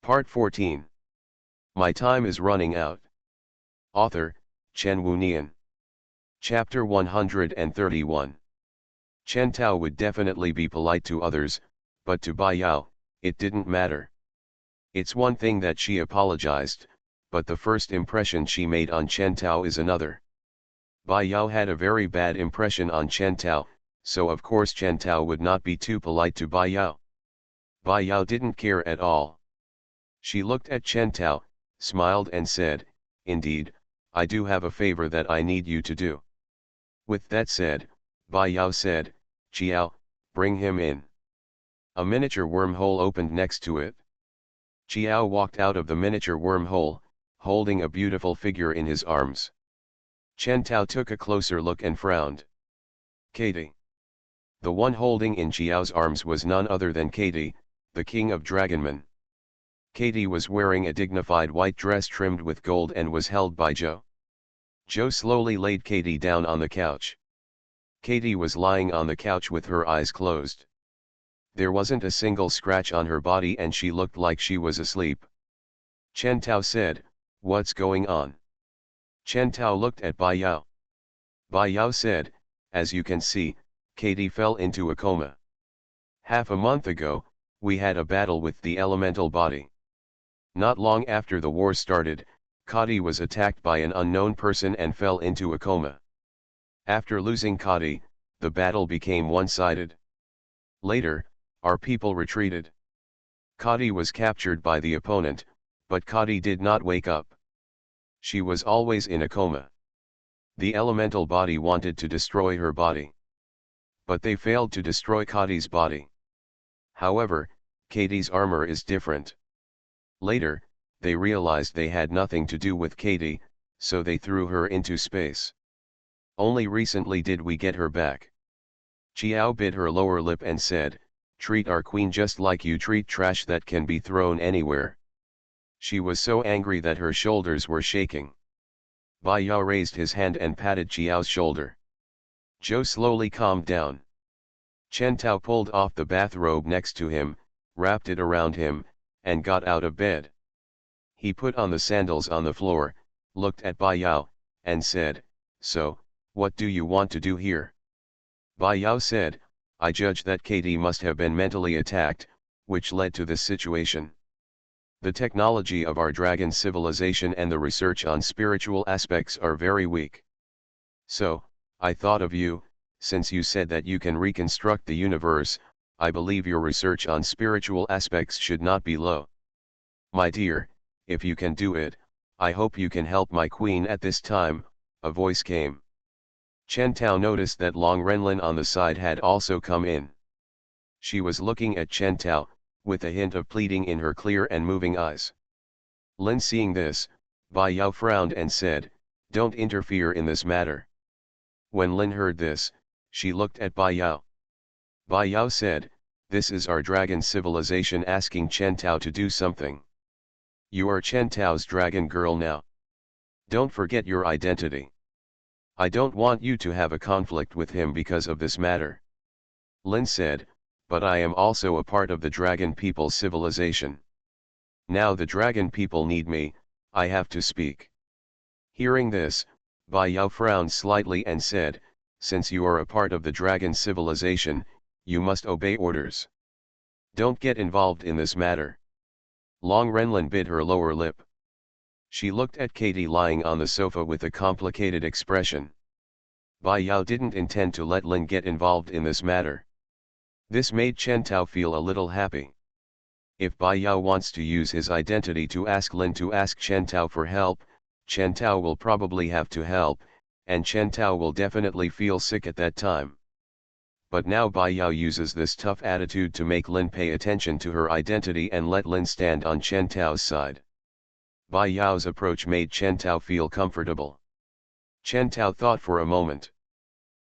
Part 14. My time is running out. Author, Chen Wunian. Chapter 131. Chen Tao would definitely be polite to others, but to Bai Yao, it didn't matter. It's one thing that she apologized, but the first impression she made on Chen Tao is another. Bai Yao had a very bad impression on Chen Tao, so of course Chen Tao would not be too polite to Bai Yao. Bai Yao didn't care at all. She looked at Chen Tao, smiled and said, "Indeed, I do have a favor that I need you to do." With that said, Bai Yao said, "Chiao, bring him in." A miniature wormhole opened next to it. Chiao walked out of the miniature wormhole, holding a beautiful figure in his arms. Chen Tao took a closer look and frowned. Katie. The one holding in Chiao's arms was none other than Katie, the king of Dragonmen. Katie was wearing a dignified white dress trimmed with gold and was held by Zhou. Zhou slowly laid Katie down on the couch. Katie was lying on the couch with her eyes closed. There wasn't a single scratch on her body and she looked like she was asleep. Chen Tao said, "What's going on?" Chen Tao looked at Bai Yao. Bai Yao said, "As you can see, Katie fell into a coma. Half a month ago, we had a battle with the elemental body. Not long after the war started, Katie was attacked by an unknown person and fell into a coma. After losing Katie, the battle became one-sided. Later, our people retreated. Katie was captured by the opponent, but Katie did not wake up. She was always in a coma. The elemental body wanted to destroy her body. But they failed to destroy Katie's body. However, Katie's armor is different. Later, they realized they had nothing to do with Katie, so they threw her into space. Only recently did we get her back." Chiao bit her lower lip and said, "Treat our queen just like you treat trash that can be thrown anywhere." She was so angry that her shoulders were shaking. Bai Yao raised his hand and patted Chiao's shoulder. Zhou slowly calmed down. Chen Tao pulled off the bathrobe next to him, wrapped it around him, and got out of bed. He put on the sandals on the floor, looked at Bai Yao, and said, "So, what do you want to do here?" Bai Yao said, "I judge that Katie must have been mentally attacked, which led to this situation. The technology of our dragon civilization and the research on spiritual aspects are very weak. So, I thought of you, since you said that you can reconstruct the universe. I believe your research on spiritual aspects should not be low. My dear, if you can do it, I hope you can help my queen at this time." A voice came. Chen Tao noticed that Long Renlin on the side had also come in. She was looking at Chen Tao, with a hint of pleading in her clear and moving eyes. Lin, seeing this, Bai Yao frowned and said, "Don't interfere in this matter." When Lin heard this, she looked at Bai Yao. Bai Yao said, "This is our dragon civilization asking Chen Tao to do something. You are Chen Tao's dragon girl now. Don't forget your identity. I don't want you to have a conflict with him because of this matter." Lin said, "But I am also a part of the dragon people's civilization. Now the dragon people need me, I have to speak." Hearing this, Bai Yao frowned slightly and said, "Since you are a part of the dragon civilization, you must obey orders. Don't get involved in this matter." Long Renlin bit her lower lip. She looked at Katie lying on the sofa with a complicated expression. Bai Yao didn't intend to let Lin get involved in this matter. This made Chen Tao feel a little happy. If Bai Yao wants to use his identity to ask Lin to ask Chen Tao for help, Chen Tao will probably have to help, and Chen Tao will definitely feel sick at that time. But now Bai Yao uses this tough attitude to make Lin pay attention to her identity and let Lin stand on Chen Tao's side. Bai Yao's approach made Chen Tao feel comfortable. Chen Tao thought for a moment.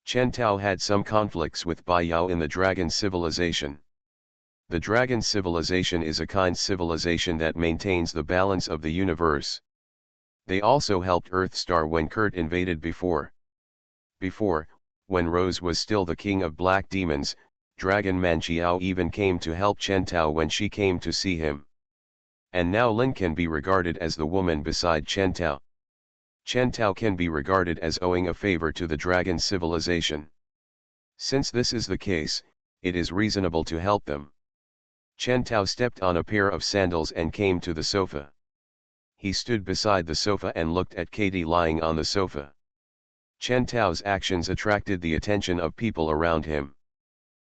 Chen Tao had some conflicts with Bai Yao in the dragon civilization. The dragon civilization is a kind civilization that maintains the balance of the universe. They also helped Earthstar when Kurt invaded before. When Rose was still the king of black demons, Dragon Man Xiao even came to help Chen Tao when she came to see him. And now Lin can be regarded as the woman beside Chen Tao. Chen Tao can be regarded as owing a favor to the dragon civilization. Since this is the case, it is reasonable to help them. Chen Tao stepped on a pair of sandals and came to the sofa. He stood beside the sofa and looked at Katie lying on the sofa. Chen Tao's actions attracted the attention of people around him.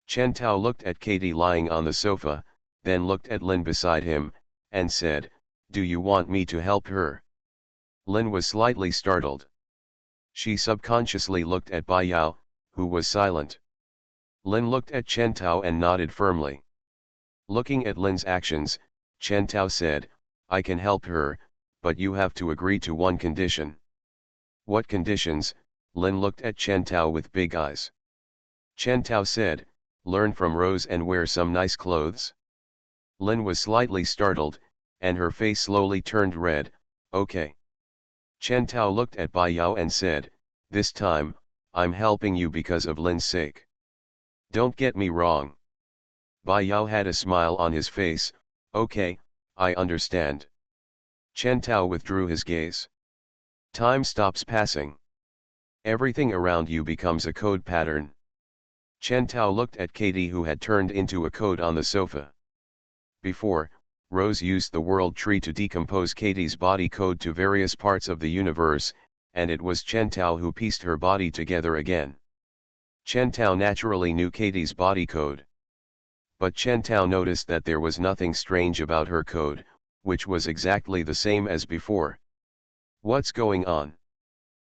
Chen Tao looked at Katie lying on the sofa, then looked at Lin beside him, and said, "Do you want me to help her?" Lin was slightly startled. She subconsciously looked at Bai Yao, who was silent. Lin looked at Chen Tao and nodded firmly. Looking at Lin's actions, Chen Tao said, "I can help her, but you have to agree to one condition." "What conditions?" Lin looked at Chen Tao with big eyes. Chen Tao said, "Learn from Rose and wear some nice clothes." Lin was slightly startled, and her face slowly turned red. "Okay." Chen Tao looked at Bai Yao and said, "This time, I'm helping you because of Lin's sake. Don't get me wrong." Bai Yao had a smile on his face. "Okay, I understand." Chen Tao withdrew his gaze. Time stops passing. Everything around you becomes a code pattern. Chen Tao looked at Katie, who had turned into a code on the sofa. Before, Rose used the world tree to decompose Katie's body code to various parts of the universe, and it was Chen Tao who pieced her body together again. Chen Tao naturally knew Katie's body code. But Chen Tao noticed that there was nothing strange about her code, which was exactly the same as before. "What's going on?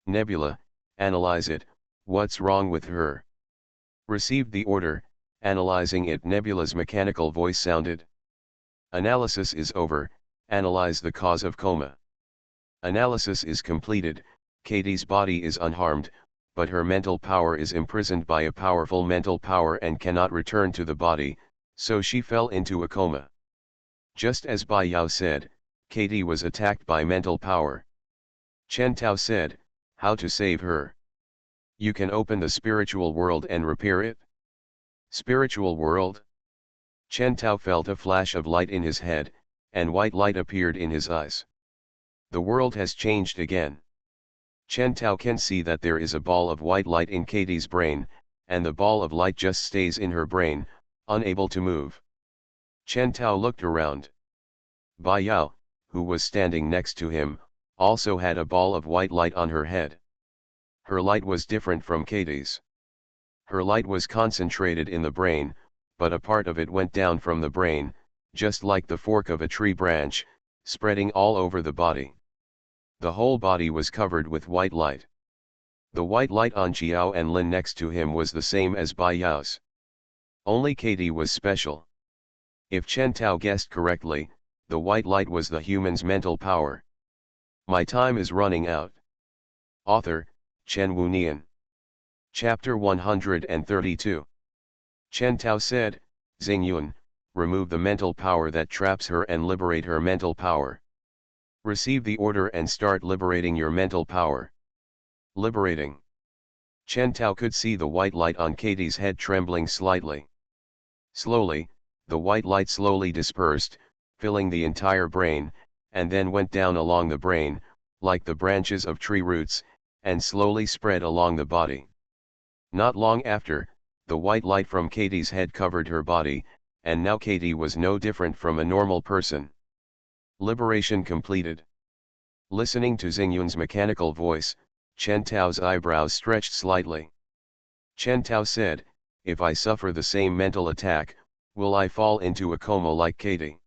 Nebula, analyze it, what's wrong with her?" Received the order, analyzing it. Nebula's mechanical voice sounded. "Analysis is over, analyze the cause of coma." Analysis is completed. Katie's body is unharmed, but her mental power is imprisoned by a powerful mental power and cannot return to the body, so she fell into a coma. Just as Bai Yao said, Katie was attacked by mental power. Chen Tao said, "How to save her?" "You can open the spiritual world and repair it." "Spiritual world?" Chen Tao felt a flash of light in his head, and white light appeared in his eyes. The world has changed again. Chen Tao can see that there is a ball of white light in Katie's brain, and the ball of light just stays in her brain, unable to move. Chen Tao looked around. Bai Yao, who was standing next to him, also had a ball of white light on her head. Her light was different from Katie's. Her light was concentrated in the brain, but a part of it went down from the brain, just like the fork of a tree branch, spreading all over the body. The whole body was covered with white light. The white light on Qiao and Lin next to him was the same as Bai Yao's. Only Katie was special. If Chen Tao guessed correctly, the white light was the human's mental power. My time is running out. Author, Chen Wunian. Chapter 132. Chen Tao said, "Xingyun, remove the mental power that traps her and liberate her mental power. Receive the order and start liberating your mental power." Liberating. Chen Tao could see the white light on Katie's head trembling slightly. Slowly, the white light slowly dispersed, filling the entire brain, and then went down along the brain, like the branches of tree roots, and slowly spread along the body. Not long after, the white light from Katie's head covered her body, and now Katie was no different from a normal person. Liberation completed. Listening to Xingyun's mechanical voice, Chen Tao's eyebrows stretched slightly. Chen Tao said, "If I suffer the same mental attack, will I fall into a coma like Katie?"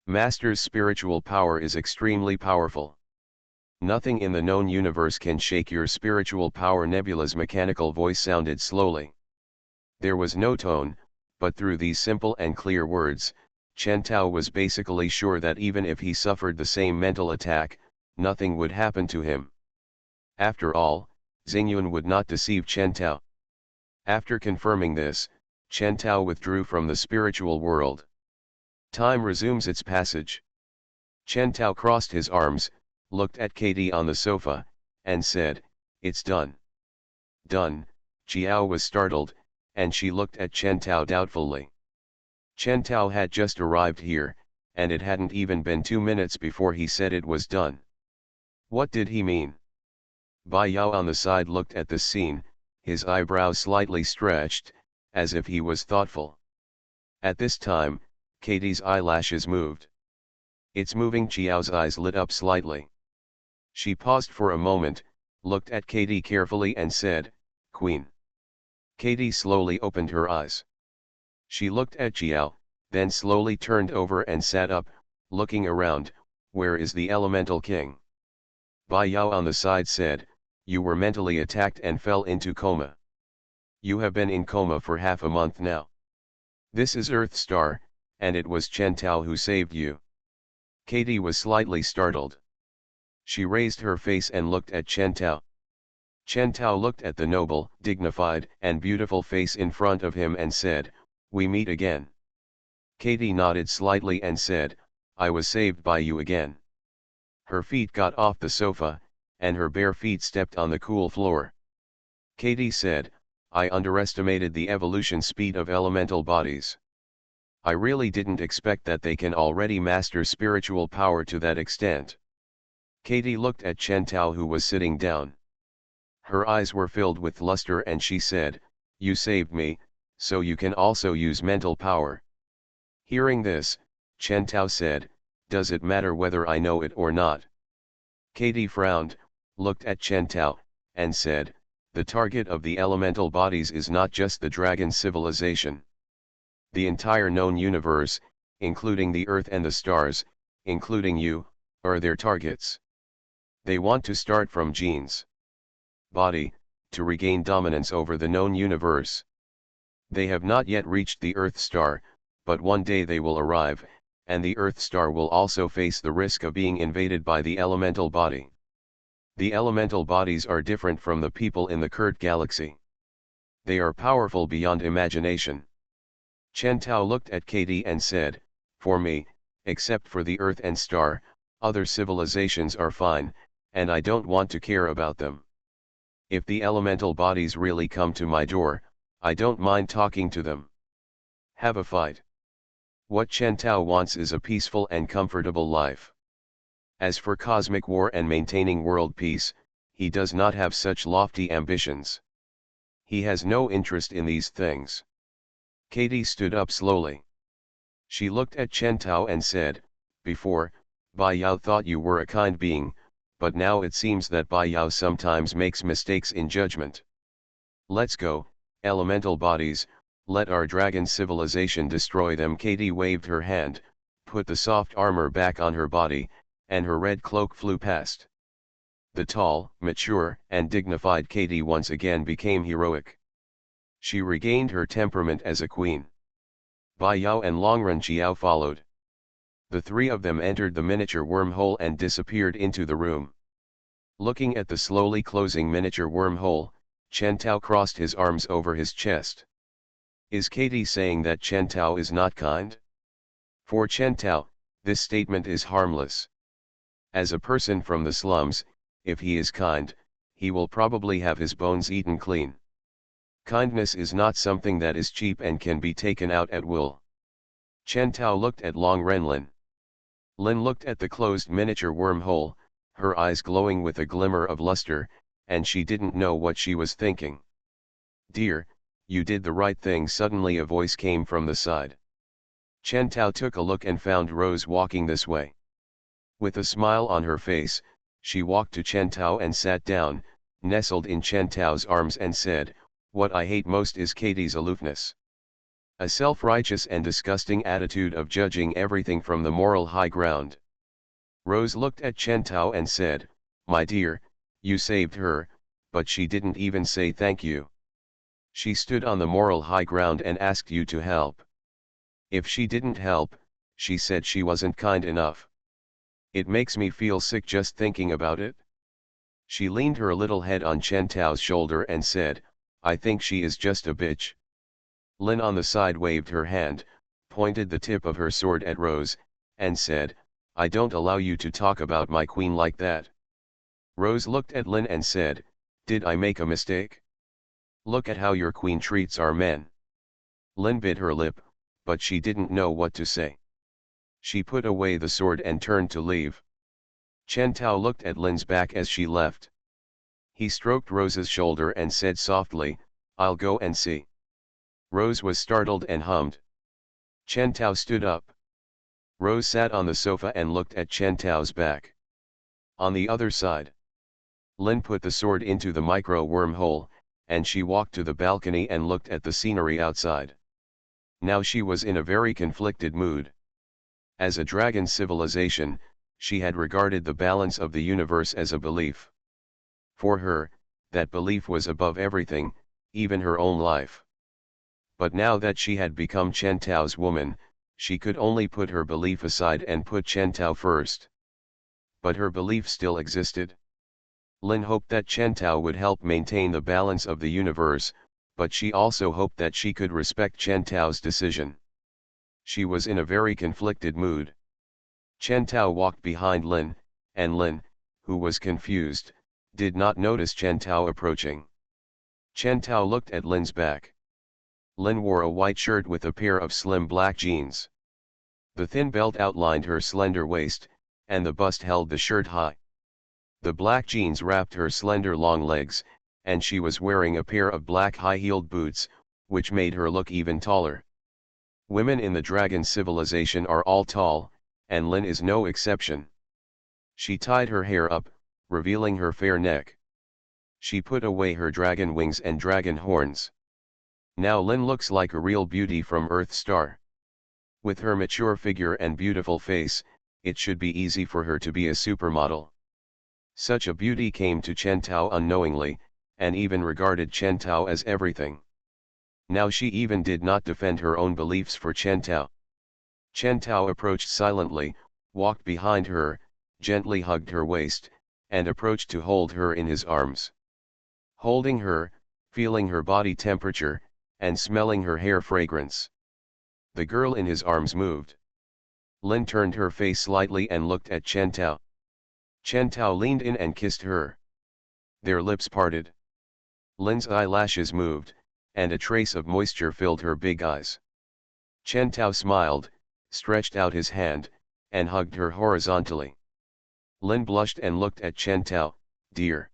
Master's spiritual power is extremely powerful. Nothing in the known universe can shake your spiritual power. Nebula's mechanical voice sounded slowly. There was no tone, but through these simple and clear words, Chen Tao was basically sure that even if he suffered the same mental attack, nothing would happen to him. After all, Xingyun would not deceive Chen Tao. After confirming this, Chen Tao withdrew from the spiritual world. Time resumes its passage. Chen Tao crossed his arms, looked at Katie on the sofa, and said, "It's done." "Done?" Qiao was startled, and she looked at Chen Tao doubtfully. Chen Tao had just arrived here, and it hadn't even been 2 minutes before he said it was done. What did he mean? Bai Yao on the side looked at this scene, his eyebrows slightly stretched, as if he was thoughtful. At this time, Katie's eyelashes moved. Its moving Chiao's eyes lit up slightly. She paused for a moment, looked at Katie carefully and said, "Queen." Katie slowly opened her eyes. She looked at Chiao, then slowly turned over and sat up, looking around. "Where is the elemental king?" Bai Yao on the side said, "You were mentally attacked and fell into coma. You have been in coma for half a month now. This is Earth Star, and it was Chen Tao who saved you." Katie was slightly startled. She raised her face and looked at Chen Tao. Chen Tao looked at the noble, dignified, and beautiful face in front of him and said, "We meet again." Katie nodded slightly and said, "I was saved by you again." Her feet got off the sofa, and her bare feet stepped on the cool floor. Katie said, "I underestimated the evolution speed of elemental bodies. I really didn't expect that they can already master spiritual power to that extent." Katie looked at Chen Tao, who was sitting down. Her eyes were filled with luster and she said, "You saved me, so you can also use mental power." Hearing this, Chen Tao said, "Does it matter whether I know it or not?" Katie frowned, looked at Chen Tao, and said, "The target of the elemental bodies is not just the dragon civilization. The entire known universe, including the Earth and the stars, including you, are their targets. They want to start from genes. Body, to regain dominance over the known universe. They have not yet reached the Earth Star, but one day they will arrive, and the Earth Star will also face the risk of being invaded by the elemental body. The elemental bodies are different from the people in the Kurt galaxy. They are powerful beyond imagination." Chen Tao looked at Katie and said, "For me, except for the Earth and Star, other civilizations are fine, and I don't want to care about them. If the elemental bodies really come to my door, I don't mind talking to them. Have a fight." What Chen Tao wants is a peaceful and comfortable life. As for cosmic war and maintaining world peace, he does not have such lofty ambitions. He has no interest in these things. Katie stood up slowly. She looked at Chen Tao and said, "Before, Bai Yao thought you were a kind being, but now it seems that Bai Yao sometimes makes mistakes in judgment. Let's go, elemental bodies, let our dragon civilization destroy them." Katie waved her hand, put the soft armor back on her body, and her red cloak flew past. The tall, mature, and dignified Katie once again became heroic. She regained her temperament as a queen. Bai Yao and Longren Qiao followed. The three of them entered the miniature wormhole and disappeared into the room. Looking at the slowly closing miniature wormhole, Chen Tao crossed his arms over his chest. Is Katie saying that Chen Tao is not kind? For Chen Tao, this statement is harmless. As a person from the slums, if he is kind, he will probably have his bones eaten clean. Kindness is not something that is cheap and can be taken out at will. Chen Tao looked at Long Renlin. Lin looked at the closed miniature wormhole, her eyes glowing with a glimmer of luster, and she didn't know what she was thinking. "Dear, you did the right thing." Suddenly a voice came from the side. Chen Tao took a look and found Rose walking this way. With a smile on her face, she walked to Chen Tao and sat down, nestled in Chen Tao's arms and said, "What I hate most is Katie's aloofness. A self-righteous and disgusting attitude of judging everything from the moral high ground." Rose looked at Chen Tao and said, "My dear, you saved her, but she didn't even say thank you. She stood on the moral high ground and asked you to help. If she didn't help, she said she wasn't kind enough. It makes me feel sick just thinking about it." She leaned her little head on Chen Tao's shoulder and said, "I think she is just a bitch." Lin on the side waved her hand, pointed the tip of her sword at Rose, and said, "I don't allow you to talk about my queen like that." Rose looked at Lin and said, "Did I make a mistake? Look at how your queen treats our men." Lin bit her lip, but she didn't know what to say. She put away the sword and turned to leave. Chen Tao looked at Lin's back as she left. He stroked Rose's shoulder and said softly, "I'll go and see." Rose was startled and hummed. Chen Tao stood up. Rose sat on the sofa and looked at Chen Tao's back. On the other side, Lin put the sword into the micro wormhole, and she walked to the balcony and looked at the scenery outside. Now she was in a very conflicted mood. As a dragon civilization, she had regarded the balance of the universe as a belief. For her, that belief was above everything, even her own life. But now that she had become Chen Tao's woman, she could only put her belief aside and put Chen Tao first. But her belief still existed. Lin hoped that Chen Tao would help maintain the balance of the universe, but she also hoped that she could respect Chen Tao's decision. She was in a very conflicted mood. Chen Tao walked behind Lin, and Lin, who was confused, did not notice Chen Tao approaching. Chen Tao looked at Lin's back. Lin wore a white shirt with a pair of slim black jeans. The thin belt outlined her slender waist, and the bust held the shirt high. The black jeans wrapped her slender long legs, and she was wearing a pair of black high-heeled boots, which made her look even taller. Women in the dragon civilization are all tall, and Lin is no exception. She tied her hair up, revealing her fair neck. She put away her dragon wings and dragon horns. Now Lin looks like a real beauty from Earth Star. With her mature figure and beautiful face, it should be easy for her to be a supermodel. Such a beauty came to Chen Tao unknowingly, and even regarded Chen Tao as everything. Now she even did not defend her own beliefs for Chen Tao. Chen Tao approached silently, walked behind her, gently hugged her waist, and approached to hold her in his arms. Holding her, feeling her body temperature, and smelling her hair fragrance, the girl in his arms moved. Lin turned her face slightly and looked at Chen Tao. Chen Tao leaned in and kissed her. Their lips parted. Lin's eyelashes moved, and a trace of moisture filled her big eyes. Chen Tao smiled, stretched out his hand, and hugged her horizontally. Lin blushed and looked at Chen Tao. "Dear."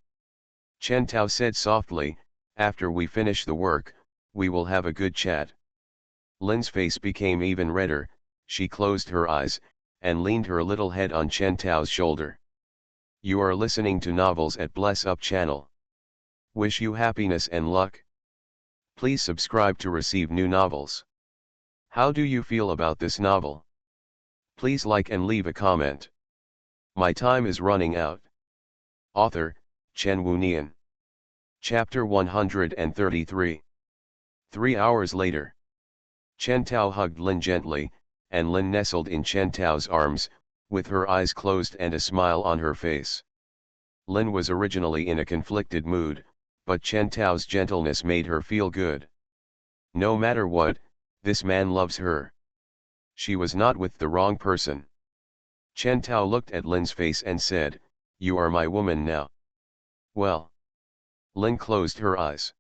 Chen Tao said softly, "After we finish the work, we will have a good chat." Lin's face became even redder, she closed her eyes, and leaned her little head on Chen Tao's shoulder. You are listening to Novels at Bless Up channel. Wish you happiness and luck. Please subscribe to receive new novels. How do you feel about this novel? Please like and leave a comment. My time is running out. Author, Chen Wunian. Chapter 133. 3 hours later. Chen Tao hugged Lin gently, and Lin nestled in Chen Tao's arms, with her eyes closed and a smile on her face. Lin was originally in a conflicted mood, but Chen Tao's gentleness made her feel good. No matter what, this man loves her. She was not with the wrong person. Chen Tao looked at Lin's face and said, "You are my woman now." Well. Lin closed her eyes.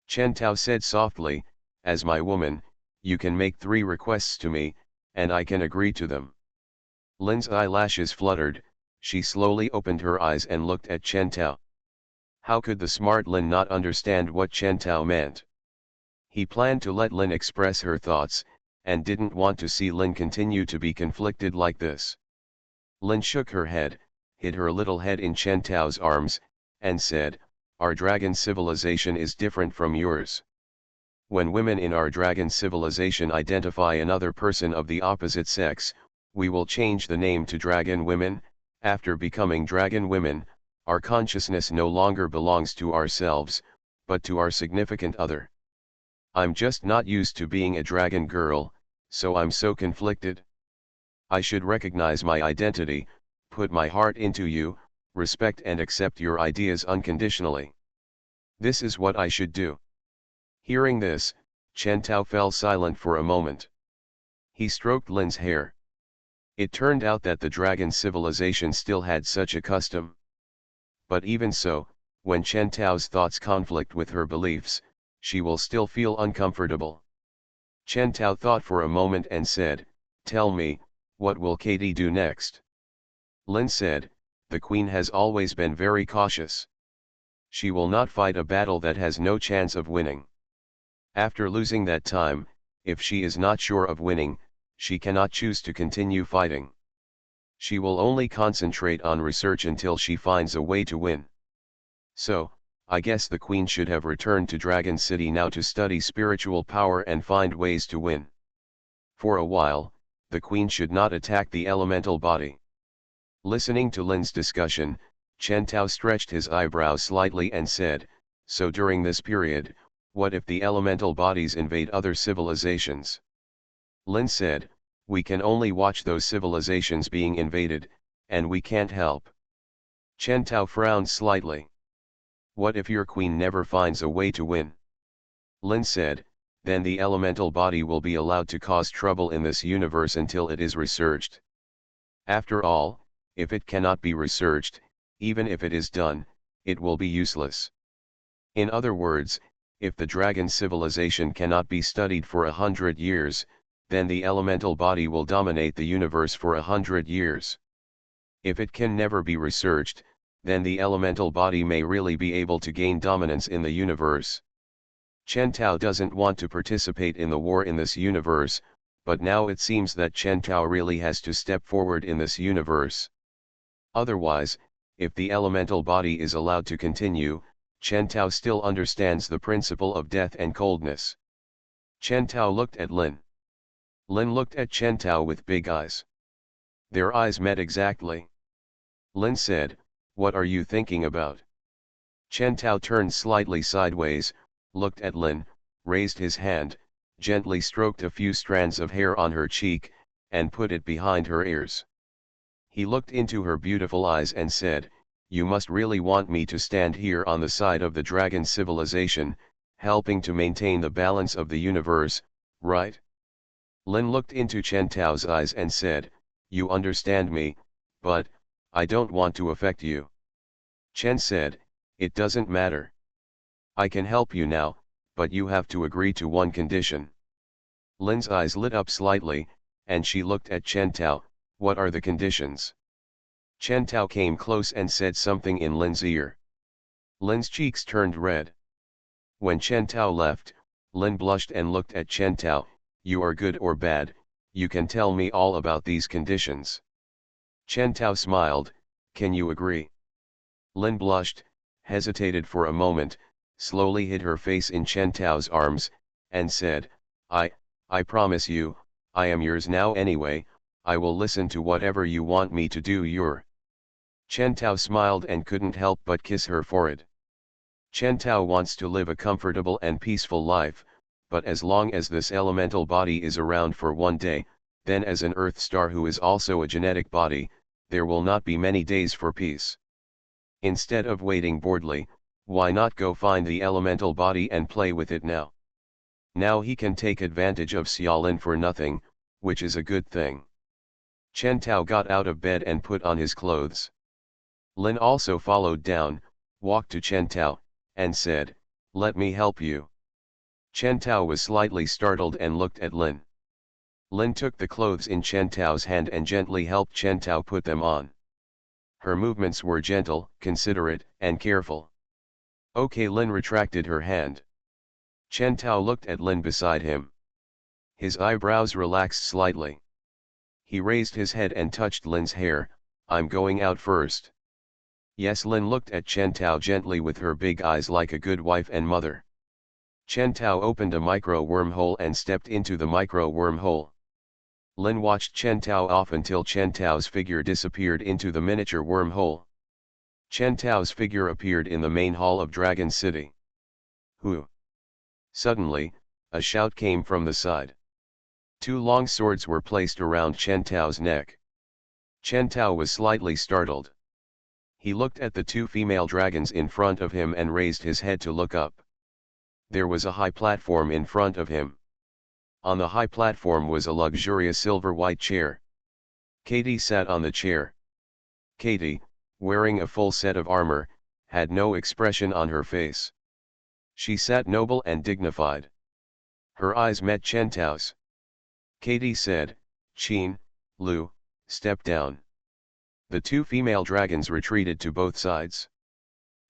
Chen Tao said softly, "As my woman, you can make 3 requests to me, and I can agree to them." Lin's eyelashes fluttered, she slowly opened her eyes and looked at Chen Tao. How could the smart Lin not understand what Chen Tao meant? He planned to let Lin express her thoughts, and didn't want to see Lin continue to be conflicted like this. Lin shook her head, hid her little head in Chen Tao's arms, and said, "Our dragon civilization is different from yours. When women in our dragon civilization identify another person of the opposite sex, we will change the name to dragon women. After becoming dragon women, our consciousness no longer belongs to ourselves, but to our significant other. I'm just not used to being a dragon girl, so I'm so conflicted. I should recognize my identity, put my heart into you, respect and accept your ideas unconditionally. This is what I should do." Hearing this, Chen Tao fell silent for a moment. He stroked Lin's hair. It turned out that the dragon civilization still had such a custom. But even so, when Chen Tao's thoughts conflict with her beliefs, she will still feel uncomfortable. Chen Tao thought for a moment and said, "Tell me, What will Katie do next? Lin said, the queen has always been very cautious. She will not fight a battle that has no chance of winning. After losing that time, if she is not sure of winning, she cannot choose to continue fighting. She will only concentrate on research until she finds a way to win. So, I guess the queen should have returned to Dragon City now to study spiritual power and find ways to win. For a while, the queen should not attack the elemental body. Listening to Lin's discussion, Chen Tao stretched his eyebrows slightly and said, so during this period, what if the elemental bodies invade other civilizations? Lin said, we can only watch those civilizations being invaded, and we can't help. Chen Tao frowned slightly. What if your queen never finds a way to win? Lin said, then the elemental body will be allowed to cause trouble in this universe until it is researched. After all, if it cannot be researched, even if it is done, it will be useless. In other words, if the dragon civilization cannot be studied for 100 years, then the elemental body will dominate the universe for 100 years. If it can never be researched, then the elemental body may really be able to gain dominance in the universe. Chen Tao doesn't want to participate in the war in this universe, but now it seems that Chen Tao really has to step forward in this universe. Otherwise, if the elemental body is allowed to continue, Chen Tao still understands the principle of death and coldness. Chen Tao looked at Lin. Lin looked at Chen Tao with big eyes. Their eyes met exactly. Lin said, what are you thinking about? Chen Tao turned slightly sideways, looked at Lin, raised his hand, gently stroked a few strands of hair on her cheek, and put it behind her ears. He looked into her beautiful eyes and said, you must really want me to stand here on the side of the dragon civilization, helping to maintain the balance of the universe, right? Lin looked into Chen Tao's eyes and said, you understand me, but I don't want to affect you. Chen said, it doesn't matter. I can help you now, but you have to agree to one condition. Lin's eyes lit up slightly, and she looked at Chen Tao, what are the conditions? Chen Tao came close and said something in Lin's ear. Lin's cheeks turned red. When Chen Tao left, Lin blushed and looked at Chen Tao, you are good or bad, you can tell me all about these conditions. Chen Tao smiled, can you agree? Lin blushed, hesitated for a moment, slowly hid her face in Chen Tao's arms, and said, I promise you, I am yours now anyway, I will listen to whatever you want me to do. Chen Tao smiled and couldn't help but kiss her forehead. Chen Tao wants to live a comfortable and peaceful life, but as long as this elemental body is around for one day, then as an Earth star who is also a genetic body, there will not be many days for peace. Instead of waiting boredly, why not go find the elemental body and play with it now? Now he can take advantage of Xiaolin for nothing, which is a good thing. Chen Tao got out of bed and put on his clothes. Lin also followed down, walked to Chen Tao, and said, let me help you. Chen Tao was slightly startled and looked at Lin. Lin took the clothes in Chen Tao's hand and gently helped Chen Tao put them on. Her movements were gentle, considerate, and careful. Okay, Lin retracted her hand. Chen Tao looked at Lin beside him. His eyebrows relaxed slightly. He raised his head and touched Lin's hair, I'm going out first. Yes, Lin looked at Chen Tao gently with her big eyes like a good wife and mother. Chen Tao opened a micro wormhole and stepped into the micro wormhole. Lin watched Chen Tao off until Chen Tao's figure disappeared into the miniature wormhole. Chen Tao's figure appeared in the main hall of Dragon City. Who? Suddenly, a shout came from the side. Two long swords were placed around Chen Tao's neck. Chen Tao was slightly startled. He looked at the two female dragons in front of him and raised his head to look up. There was a high platform in front of him. On the high platform was a luxurious silver-white chair. Katie sat on the chair. Katie, wearing a full set of armor, had no expression on her face. She sat noble and dignified. Her eyes met Chen Tao's. Katie said, Qin, Lu, step down. The two female dragons retreated to both sides.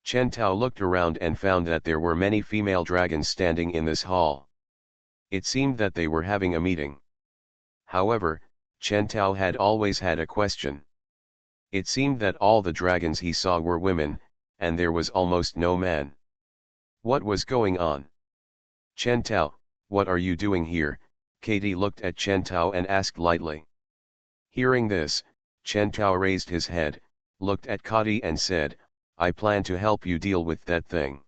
Chen Tao looked around and found that there were many female dragons standing in this hall. It seemed that they were having a meeting. However, Chen Tao had always had a question. It seemed that all the dragons he saw were women, and there was almost no man. What was going on? Chen Tao, what are you doing here? Katie looked at Chen Tao and asked lightly. Hearing this, Chen Tao raised his head, looked at Katie and said, I plan to help you deal with that thing.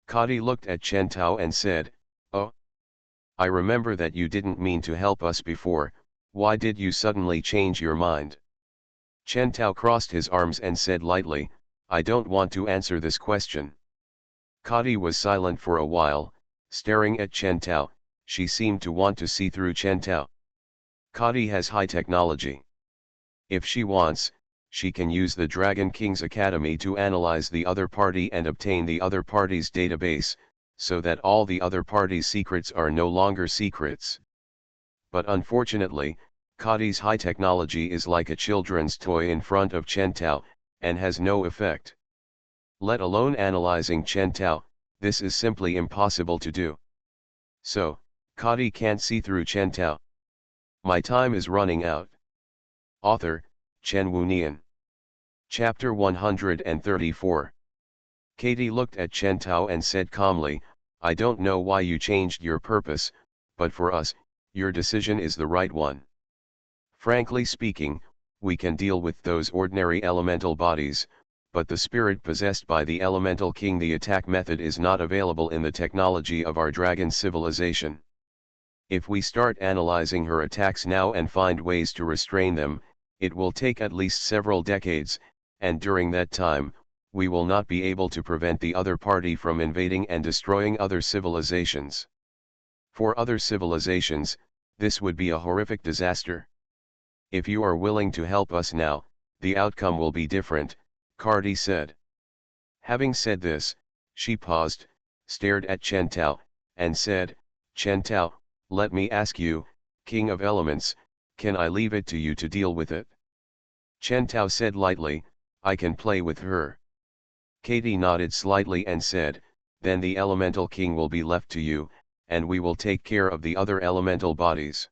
Katie looked at Chen Tao and said, oh, I remember that you didn't mean to help us before, why did you suddenly change your mind? Chen Tao crossed his arms and said lightly, I don't want to answer this question. Katie was silent for a while, staring at Chen Tao. She seemed to want to see through Chen Tao. Katie has high technology. If she wants, she can use the Dragon King's Academy to analyze the other party and obtain the other party's database, so that all the other party's secrets are no longer secrets. But unfortunately, Katie's high technology is like a children's toy in front of Chen Tao, and has no effect. Let alone analyzing Chen Tao, this is simply impossible to do. So, Katie can't see through Chen Tao. My time is running out. Author, Chen Wunian. Chapter 134. Katie looked at Chen Tao and said calmly, I don't know why you changed your purpose, but for us, your decision is the right one. Frankly speaking, we can deal with those ordinary elemental bodies, but the spirit possessed by the elemental king, the attack method is not available in the technology of our dragon civilization. If we start analyzing her attacks now and find ways to restrain them, it will take at least several decades, and during that time, we will not be able to prevent the other party from invading and destroying other civilizations. For other civilizations, this would be a horrific disaster. If you are willing to help us now, the outcome will be different, Katie said. Having said this, she paused, stared at Chen Tao, and said, Chen Tao, let me ask you, King of Elements, can I leave it to you to deal with it? Chen Tao said lightly, I can play with her. Katie nodded slightly and said, then the Elemental King will be left to you, and we will take care of the other elemental bodies.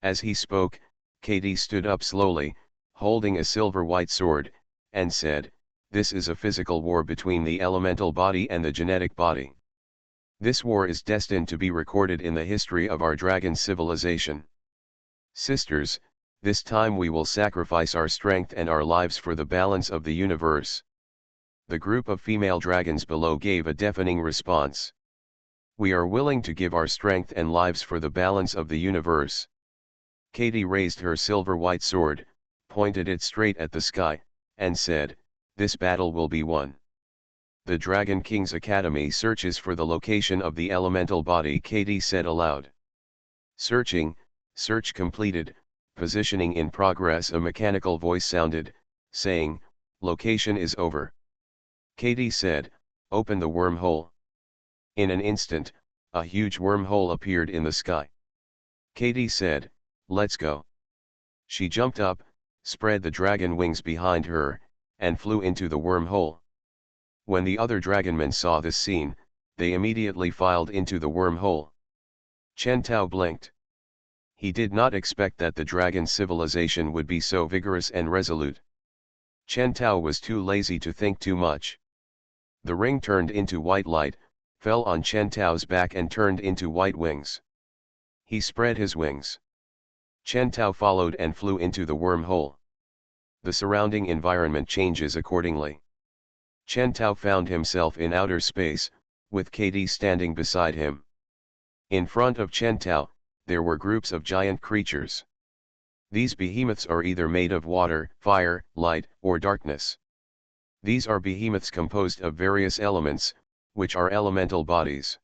As he spoke, Katie stood up slowly, holding a silver-white sword, and said, this is a physical war between the elemental body and the genetic body. This war is destined to be recorded in the history of our dragon civilization. Sisters, this time we will sacrifice our strength and our lives for the balance of the universe. The group of female dragons below gave a deafening response. We are willing to give our strength and lives for the balance of the universe. Katie raised her silver-white sword, pointed it straight at the sky, and said, this battle will be won. The Dragon King's Academy searches for the location of the elemental body, Katie said aloud. Search completed, positioning in progress. A mechanical voice sounded, saying, location is over. Katie said, open the wormhole. In an instant, a huge wormhole appeared in the sky. Katie said, let's go. She jumped up, spread the dragon wings behind her, and flew into the wormhole. When the other dragonmen saw this scene, they immediately filed into the wormhole. Chen Tao blinked. He did not expect that the dragon civilization would be so vigorous and resolute. Chen Tao was too lazy to think too much. The ring turned into white light, fell on Chen Tao's back and turned into white wings. He spread his wings. Chen Tao followed and flew into the wormhole. The surrounding environment changes accordingly. Chen Tao found himself in outer space, with Katie standing beside him. In front of Chen Tao, there were groups of giant creatures. These behemoths are either made of water, fire, light, or darkness. These are behemoths composed of various elements, which are elemental bodies.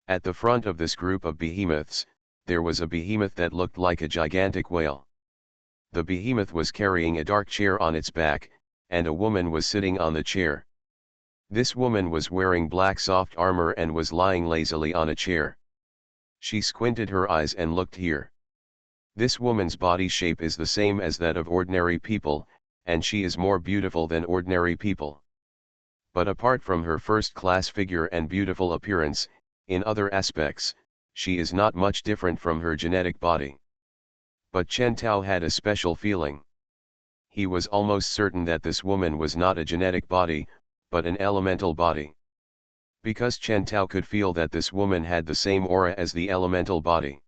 At the front of this group of behemoths, there was a behemoth that looked like a gigantic whale. The behemoth was carrying a dark chair on its back, and a woman was sitting on the chair. This woman was wearing black soft armor and was lying lazily on a chair. She squinted her eyes and looked here. This woman's body shape is the same as that of ordinary people, and she is more beautiful than ordinary people. But apart from her first-class figure and beautiful appearance, in other aspects, she is not much different from her genetic body. But Chen Tao had a special feeling. He was almost certain that this woman was not a genetic body, but an elemental body. Because Chen Tao could feel that this woman had the same aura as the elemental body.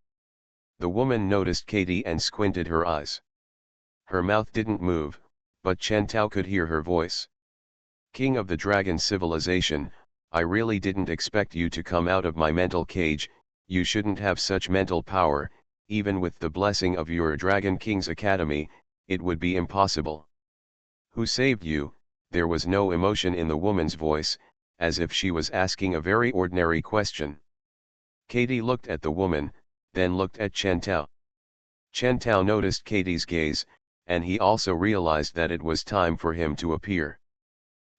The woman noticed Katie and squinted her eyes. Her mouth didn't move, but Chen Tao could hear her voice. King of the Dragon Civilization, I really didn't expect you to come out of my mental cage. You shouldn't have such mental power. Even with the blessing of your Dragon King's Academy, it would be impossible. Who saved you? There was no emotion in the woman's voice, as if she was asking a very ordinary question. Katie looked at the woman, then looked at Chen Tao. Chen Tao noticed Katie's gaze, and he also realized that it was time for him to appear.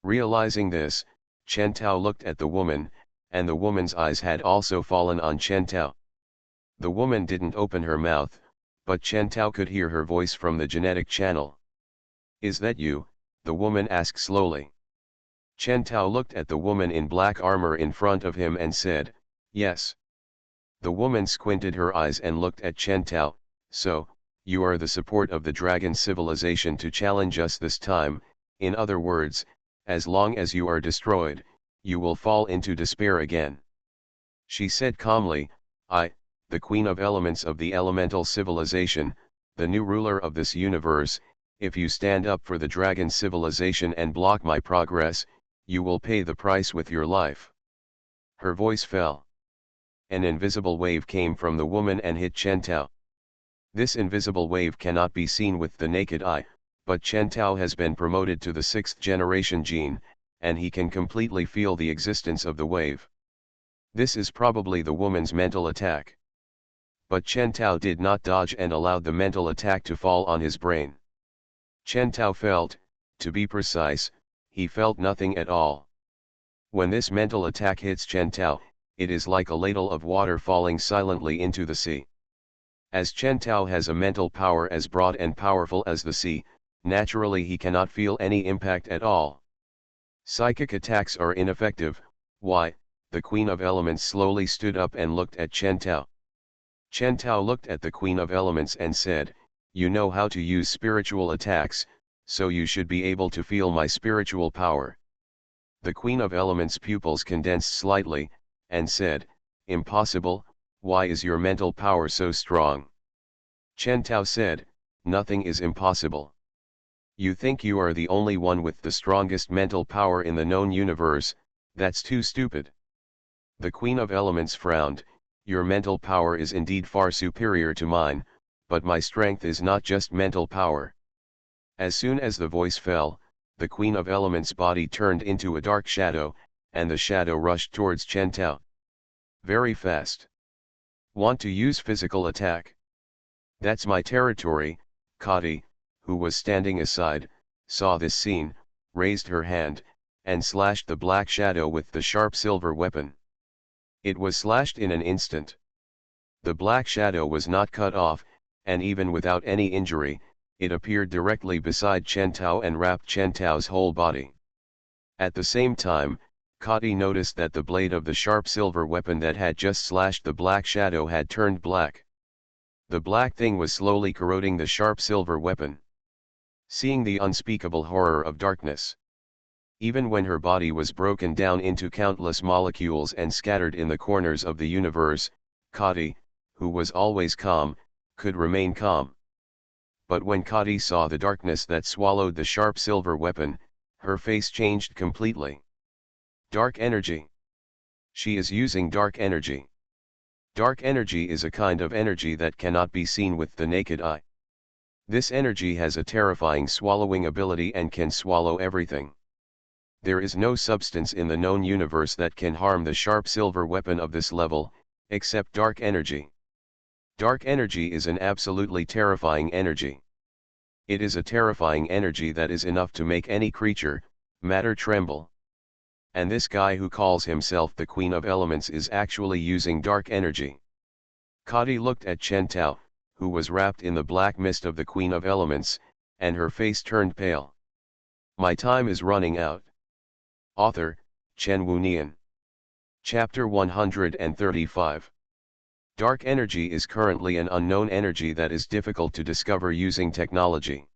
Realizing this, Chen Tao looked at the woman, and the woman's eyes had also fallen on Chen Tao. The woman didn't open her mouth, but Chen Tao could hear her voice from the genetic channel. Is that you? The woman asked slowly. Chen Tao looked at the woman in black armor in front of him and said, yes. The woman squinted her eyes and looked at Chen Tao. So, you are the support of the dragon civilization to challenge us this time. In other words, as long as you are destroyed, you will fall into despair again. She said calmly, I, the Queen of Elements of the elemental civilization, the new ruler of this universe, if you stand up for the dragon civilization and block my progress, you will pay the price with your life. Her voice fell. An invisible wave came from the woman and hit Chen Tao. This invisible wave cannot be seen with the naked eye, but Chen Tao has been promoted to the 6th generation gene, and he can completely feel the existence of the wave. This is probably the woman's mental attack. But Chen Tao did not dodge and allowed the mental attack to fall on his brain. Chen Tao felt, to be precise, he felt nothing at all. When this mental attack hits Chen Tao, it is like a ladle of water falling silently into the sea. As Chen Tao has a mental power as broad and powerful as the sea, naturally he cannot feel any impact at all. Psychic attacks are ineffective. Why? The Queen of Elements slowly stood up and looked at Chen Tao. Chen Tao looked at the Queen of Elements and said, you know how to use spiritual attacks, so you should be able to feel my spiritual power. The Queen of Elements' pupils condensed slightly, and said, impossible. Why is your mental power so strong? Chen Tao said, nothing is impossible. You think you are the only one with the strongest mental power in the known universe. That's too stupid. The Queen of Elements frowned. Your mental power is indeed far superior to mine, but my strength is not just mental power. As soon as the voice fell, the Queen of Elements' body turned into a dark shadow, and the shadow rushed towards Chen Tao. Very fast. Want to use physical attack? That's my territory. Kati, who was standing aside, saw this scene, raised her hand, and slashed the black shadow with the sharp silver weapon. It was slashed in an instant. The black shadow was not cut off, and even without any injury, it appeared directly beside Chen Tao and wrapped Chen Tao's whole body. At the same time, Kati noticed that the blade of the sharp silver weapon that had just slashed the black shadow had turned black. The black thing was slowly corroding the sharp silver weapon. Seeing the unspeakable horror of darkness. Even when her body was broken down into countless molecules and scattered in the corners of the universe, Kati, who was always calm, could remain calm. But when Kati saw the darkness that swallowed the sharp silver weapon, her face changed completely. Dark energy. She is using dark energy. Dark energy is a kind of energy that cannot be seen with the naked eye. This energy has a terrifying swallowing ability and can swallow everything. There is no substance in the known universe that can harm the sharp silver weapon of this level, except dark energy. Dark energy is an absolutely terrifying energy. It is a terrifying energy that is enough to make any creature, matter tremble. And this guy who calls himself the Queen of Elements is actually using dark energy. Kati looked at Chen Tao, who was wrapped in the black mist of the Queen of Elements, and her face turned pale. My time is running out. Author, Chen Wunian. Chapter 135. Dark energy is currently an unknown energy that is difficult to discover using technology.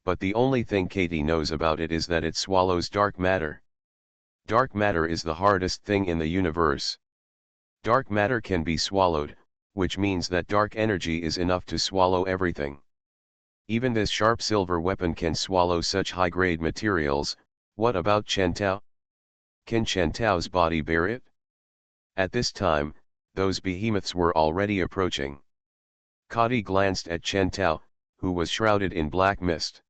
But the only thing Katie knows about it is that it swallows dark matter. Dark matter is the hardest thing in the universe. Dark matter can be swallowed, which means that dark energy is enough to swallow everything. Even this sharp silver weapon can swallow such high-grade materials. What about Chen Tao? Can Chen Tao's body bear it? At this time, those behemoths were already approaching. Kati glanced at Chen Tao, who was shrouded in black mist.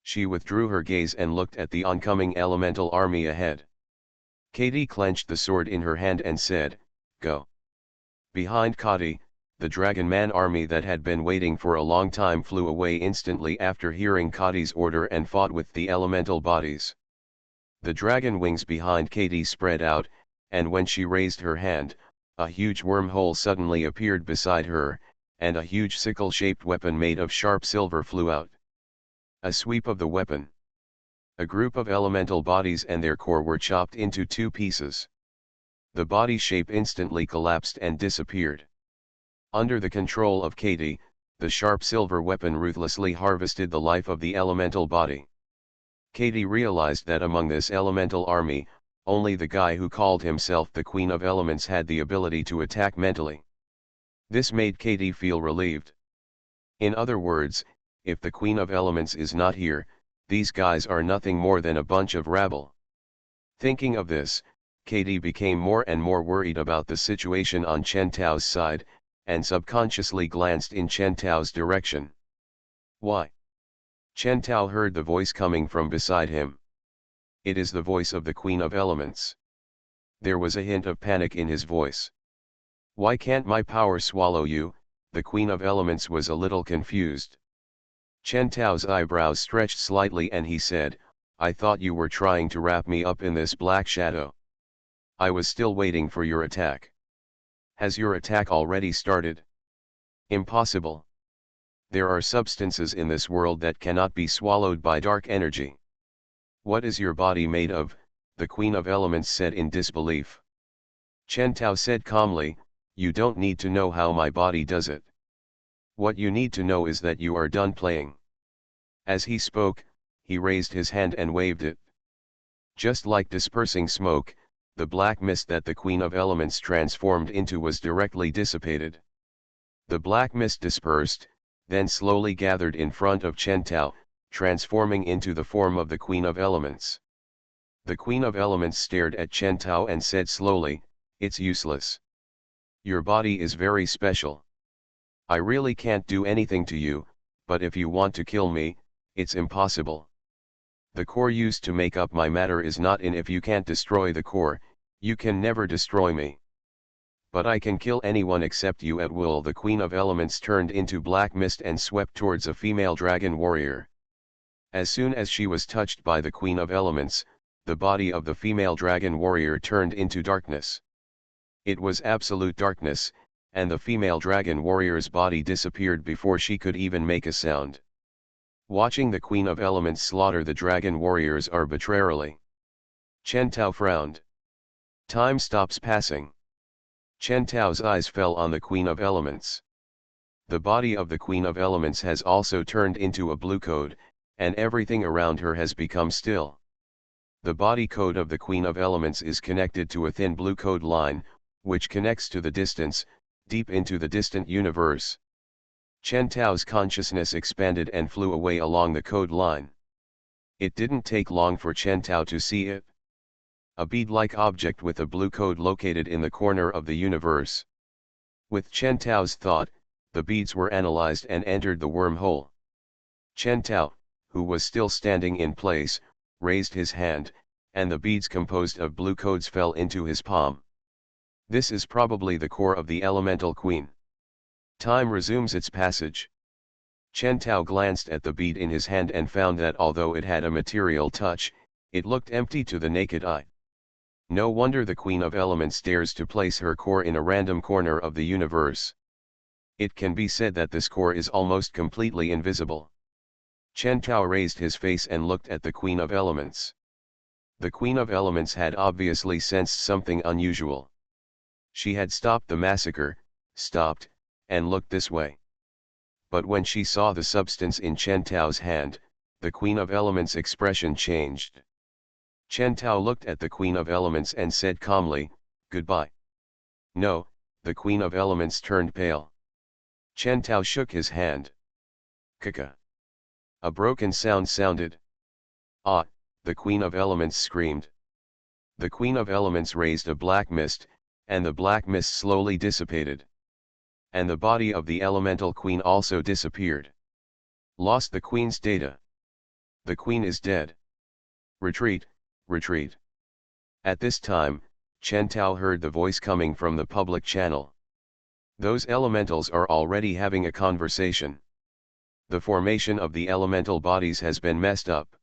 She withdrew her gaze and looked at the oncoming elemental army ahead. Katie clenched the sword in her hand and said, "Go." Behind Kati, the Dragon Man army that had been waiting for a long time flew away instantly after hearing Kati's order and fought with the elemental bodies. The dragon wings behind Katie spread out, and when she raised her hand, a huge wormhole suddenly appeared beside her, and a huge sickle-shaped weapon made of sharp silver flew out. A sweep of the weapon. A group of elemental bodies and their core were chopped into two pieces. The body shape instantly collapsed and disappeared. Under the control of Katie, the sharp silver weapon ruthlessly harvested the life of the elemental body. Katie realized that among this elemental army, only the guy who called himself the Queen of Elements had the ability to attack mentally. This made Katie feel relieved. In other words, if the Queen of Elements is not here, these guys are nothing more than a bunch of rabble. Thinking of this, Katie became more and more worried about the situation on Chen Tao's side, and subconsciously glanced in Chen Tao's direction. Why? Chen Tao heard the voice coming from beside him. It is the voice of the Queen of Elements. There was a hint of panic in his voice. Why can't my power swallow you? The Queen of Elements was a little confused. Chen Tao's eyebrows stretched slightly and he said, "I thought you were trying to wrap me up in this black shadow. I was still waiting for your attack." Has your attack already started? Impossible. There are substances in this world that cannot be swallowed by dark energy. What is your body made of? The Queen of Elements said in disbelief. Chen Tao said calmly, "You don't need to know how my body does it. What you need to know is that you are done playing." As he spoke, he raised his hand and waved it. Just like dispersing smoke, the black mist that the Queen of Elements transformed into was directly dissipated. The black mist dispersed, then slowly gathered in front of Chen Tao, transforming into the form of the Queen of Elements. The Queen of Elements stared at Chen Tao and said slowly, "It's useless. Your body is very special. I really can't do anything to you, but if you want to kill me, it's impossible. The core used to make up my matter is not in. If you can't destroy the core, you can never destroy me. But I can kill anyone except you at will." The Queen of Elements turned into black mist and swept towards a female dragon warrior. As soon as she was touched by the Queen of Elements, the body of the female dragon warrior turned into darkness. It was absolute darkness, and the female dragon warrior's body disappeared before she could even make a sound. Watching the Queen of Elements slaughter the dragon warriors arbitrarily, Chen Tao frowned. Time stops passing. Chen Tao's eyes fell on the Queen of Elements. The body of the Queen of Elements has also turned into a blue code, and everything around her has become still. The body code of the Queen of Elements is connected to a thin blue code line, which connects to the distance, deep into the distant universe. Chen Tao's consciousness expanded and flew away along the code line. It didn't take long for Chen Tao to see it. A bead-like object with a blue code located in the corner of the universe. With Chen Tao's thought, the beads were analyzed and entered the wormhole. Chen Tao, who was still standing in place, raised his hand, and the beads composed of blue codes fell into his palm. This is probably the core of the Elemental Queen. Time resumes its passage. Chen Tao glanced at the bead in his hand and found that although it had a material touch, it looked empty to the naked eye. No wonder the Queen of Elements dares to place her core in a random corner of the universe. It can be said that this core is almost completely invisible. Chen Tao raised his face and looked at the Queen of Elements. The Queen of Elements had obviously sensed something unusual. She had stopped the massacre, stopped, and looked this way. But when she saw the substance in Chen Tao's hand, the Queen of Elements' expression changed. Chen Tao looked at the Queen of Elements and said calmly, "Goodbye." "No," the Queen of Elements turned pale. Chen Tao shook his hand. "Kaka." A broken sound sounded. "Ah," the Queen of Elements screamed. The Queen of Elements raised a black mist, and the black mist slowly dissipated. And the body of the Elemental Queen also disappeared. Lost the Queen's data. The Queen is dead. Retreat, retreat. At this time, Chen Tao heard the voice coming from the public channel. Those elementals are already having a conversation. The formation of the elemental bodies has been messed up.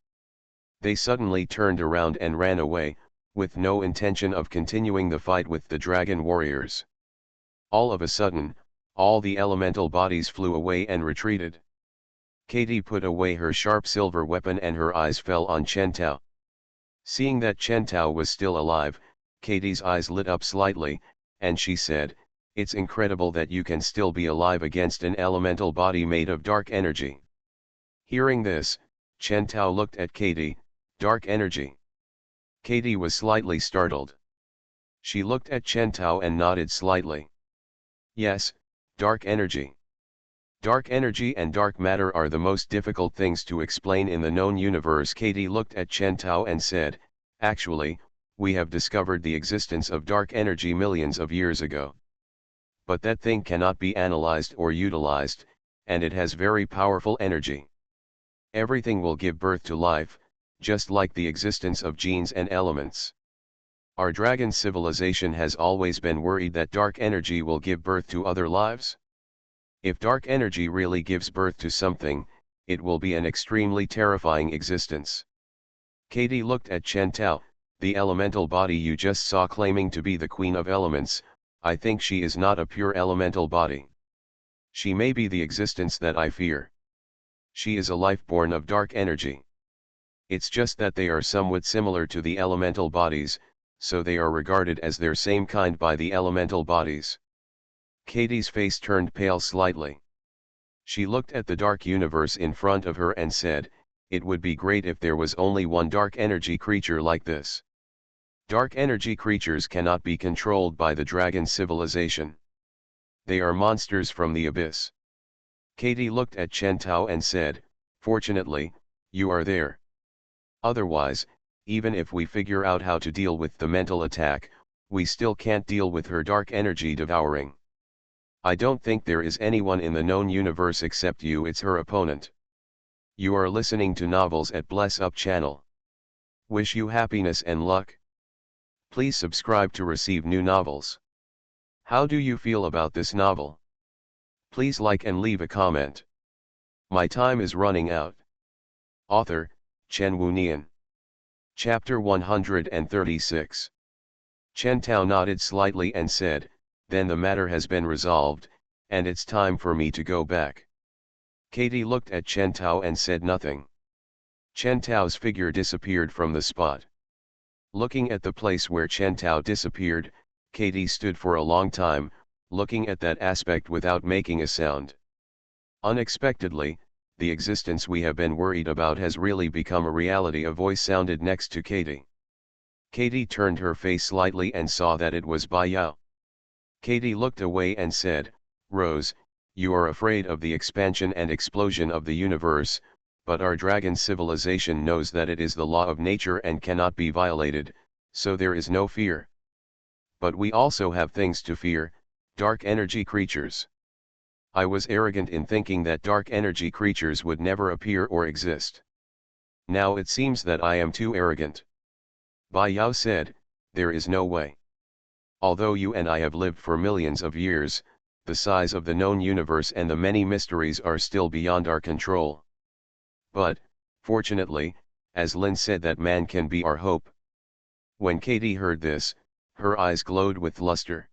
They suddenly turned around and ran away, with no intention of continuing the fight with the dragon warriors. All of a sudden, all the elemental bodies flew away and retreated. Katie put away her sharp silver weapon and her eyes fell on Chen Tao. Seeing that Chen Tao was still alive, Katie's eyes lit up slightly, and she said, "It's incredible that you can still be alive against an elemental body made of dark energy." Hearing this, Chen Tao looked at Katie. "Dark energy?" Katie was slightly startled. She looked at Chen Tao and nodded slightly. "Yes, dark energy. Dark energy and dark matter are the most difficult things to explain in the known universe." Katie looked at Chen Tao and said, "Actually, we have discovered the existence of dark energy millions of years ago. But that thing cannot be analyzed or utilized, and it has very powerful energy. Everything will give birth to life, just like the existence of genes and elements. Our dragon civilization has always been worried that dark energy will give birth to other lives. If dark energy really gives birth to something, it will be an extremely terrifying existence." Katie looked at Chen Tao. "The elemental body you just saw claiming to be the Queen of Elements, I think she is not a pure elemental body. She may be the existence that I fear. She is a life born of dark energy. It's just that they are somewhat similar to the elemental bodies, so they are regarded as their same kind by the elemental bodies." Katie's face turned pale slightly. She looked at the dark universe in front of her and said, "It would be great if there was only one dark energy creature like this. Dark energy creatures cannot be controlled by the dragon civilization. They are monsters from the abyss." Katie looked at Chen Tao and said, "Fortunately, you are there. Otherwise, even if we figure out how to deal with the mental attack, we still can't deal with her dark energy devouring. I don't think there is anyone in the known universe except you. It's her opponent." You are listening to Novels at Bless Up channel. Wish you happiness and luck. Please subscribe to receive new novels. How do you feel about this novel? Please like and leave a comment. My time is running out. Author, Chen Wunian. Chapter 136. Chen Tao nodded slightly and said, "Then the matter has been resolved, and it's time for me to go back." Katie looked at Chen Tao and said nothing. Chen Tao's figure disappeared from the spot. Looking at the place where Chen Tao disappeared, Katie stood for a long time, looking at that aspect without making a sound. Unexpectedly, the existence we have been worried about has really become a reality. A voice sounded next to Katie. Katie turned her face slightly and saw that it was Bai Yao. Katie looked away and said, "Rose, you are afraid of the expansion and explosion of the universe, but our dragon civilization knows that it is the law of nature and cannot be violated, so there is no fear. But we also have things to fear, dark energy creatures. I was arrogant in thinking that dark energy creatures would never appear or exist. Now it seems that I am too arrogant." Bai Yao said, "There is no way. Although you and I have lived for millions of years, the size of the known universe and the many mysteries are still beyond our control. But, fortunately, as Lin said, that man can be our hope." When Katie heard this, her eyes glowed with luster.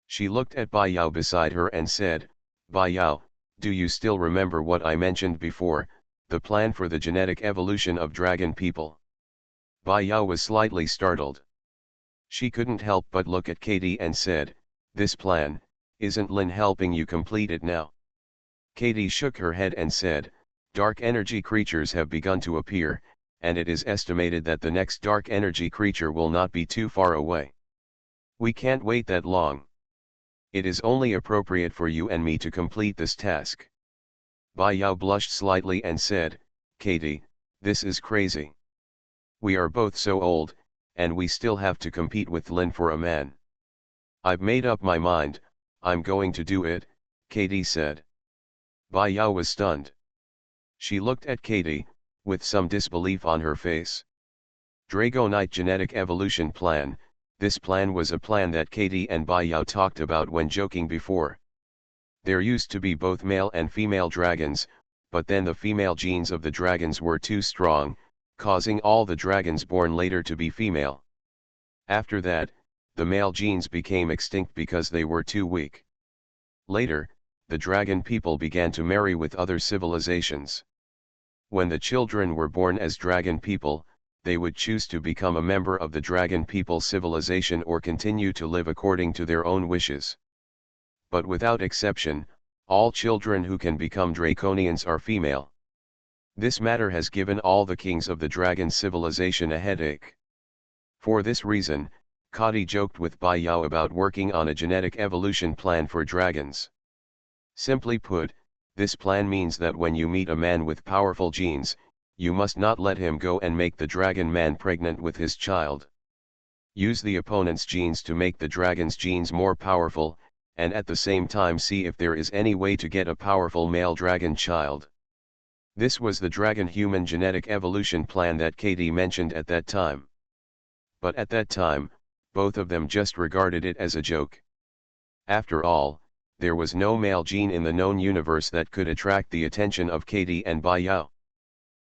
She looked at Bai Yao beside her and said, Bai Yao, do you still remember what I mentioned before, the plan for the genetic evolution of dragon people? Bai Yao was slightly startled. She couldn't help but look at Katie and said, this plan, isn't Lin helping you complete it now? Katie shook her head and said, dark energy creatures have begun to appear, and it is estimated that the next dark energy creature will not be too far away. We can't wait that long. It is only appropriate for you and me to complete this task. Bai Yao blushed slightly and said, Katie, this is crazy. We are both so old, and we still have to compete with Lin for a man. I've made up my mind, I'm going to do it, Katie said. Bai Yao was stunned. She looked at Katie, with some disbelief on her face. Dragonite Genetic Evolution Plan. This plan was a plan that Katie and Bai Yao talked about when joking before. There used to be both male and female dragons, but then the female genes of the dragons were too strong, causing all the dragons born later to be female. After that, the male genes became extinct because they were too weak. Later, the dragon people began to marry with other civilizations. When the children were born as dragon people, they would choose to become a member of the dragon people civilization or continue to live according to their own wishes. But without exception, all children who can become draconians are female. This matter has given all the kings of the dragon civilization a headache. For this reason, Kadi joked with Bai Yao about working on a genetic evolution plan for dragons. Simply put, this plan means that when you meet a man with powerful genes, you must not let him go and make the dragon man pregnant with his child. Use the opponent's genes to make the dragon's genes more powerful, and at the same time see if there is any way to get a powerful male dragon child. This was the dragon-human genetic evolution plan that Katie mentioned at that time. But at that time, both of them just regarded it as a joke. After all, there was no male gene in the known universe that could attract the attention of Katie and Bai Yao.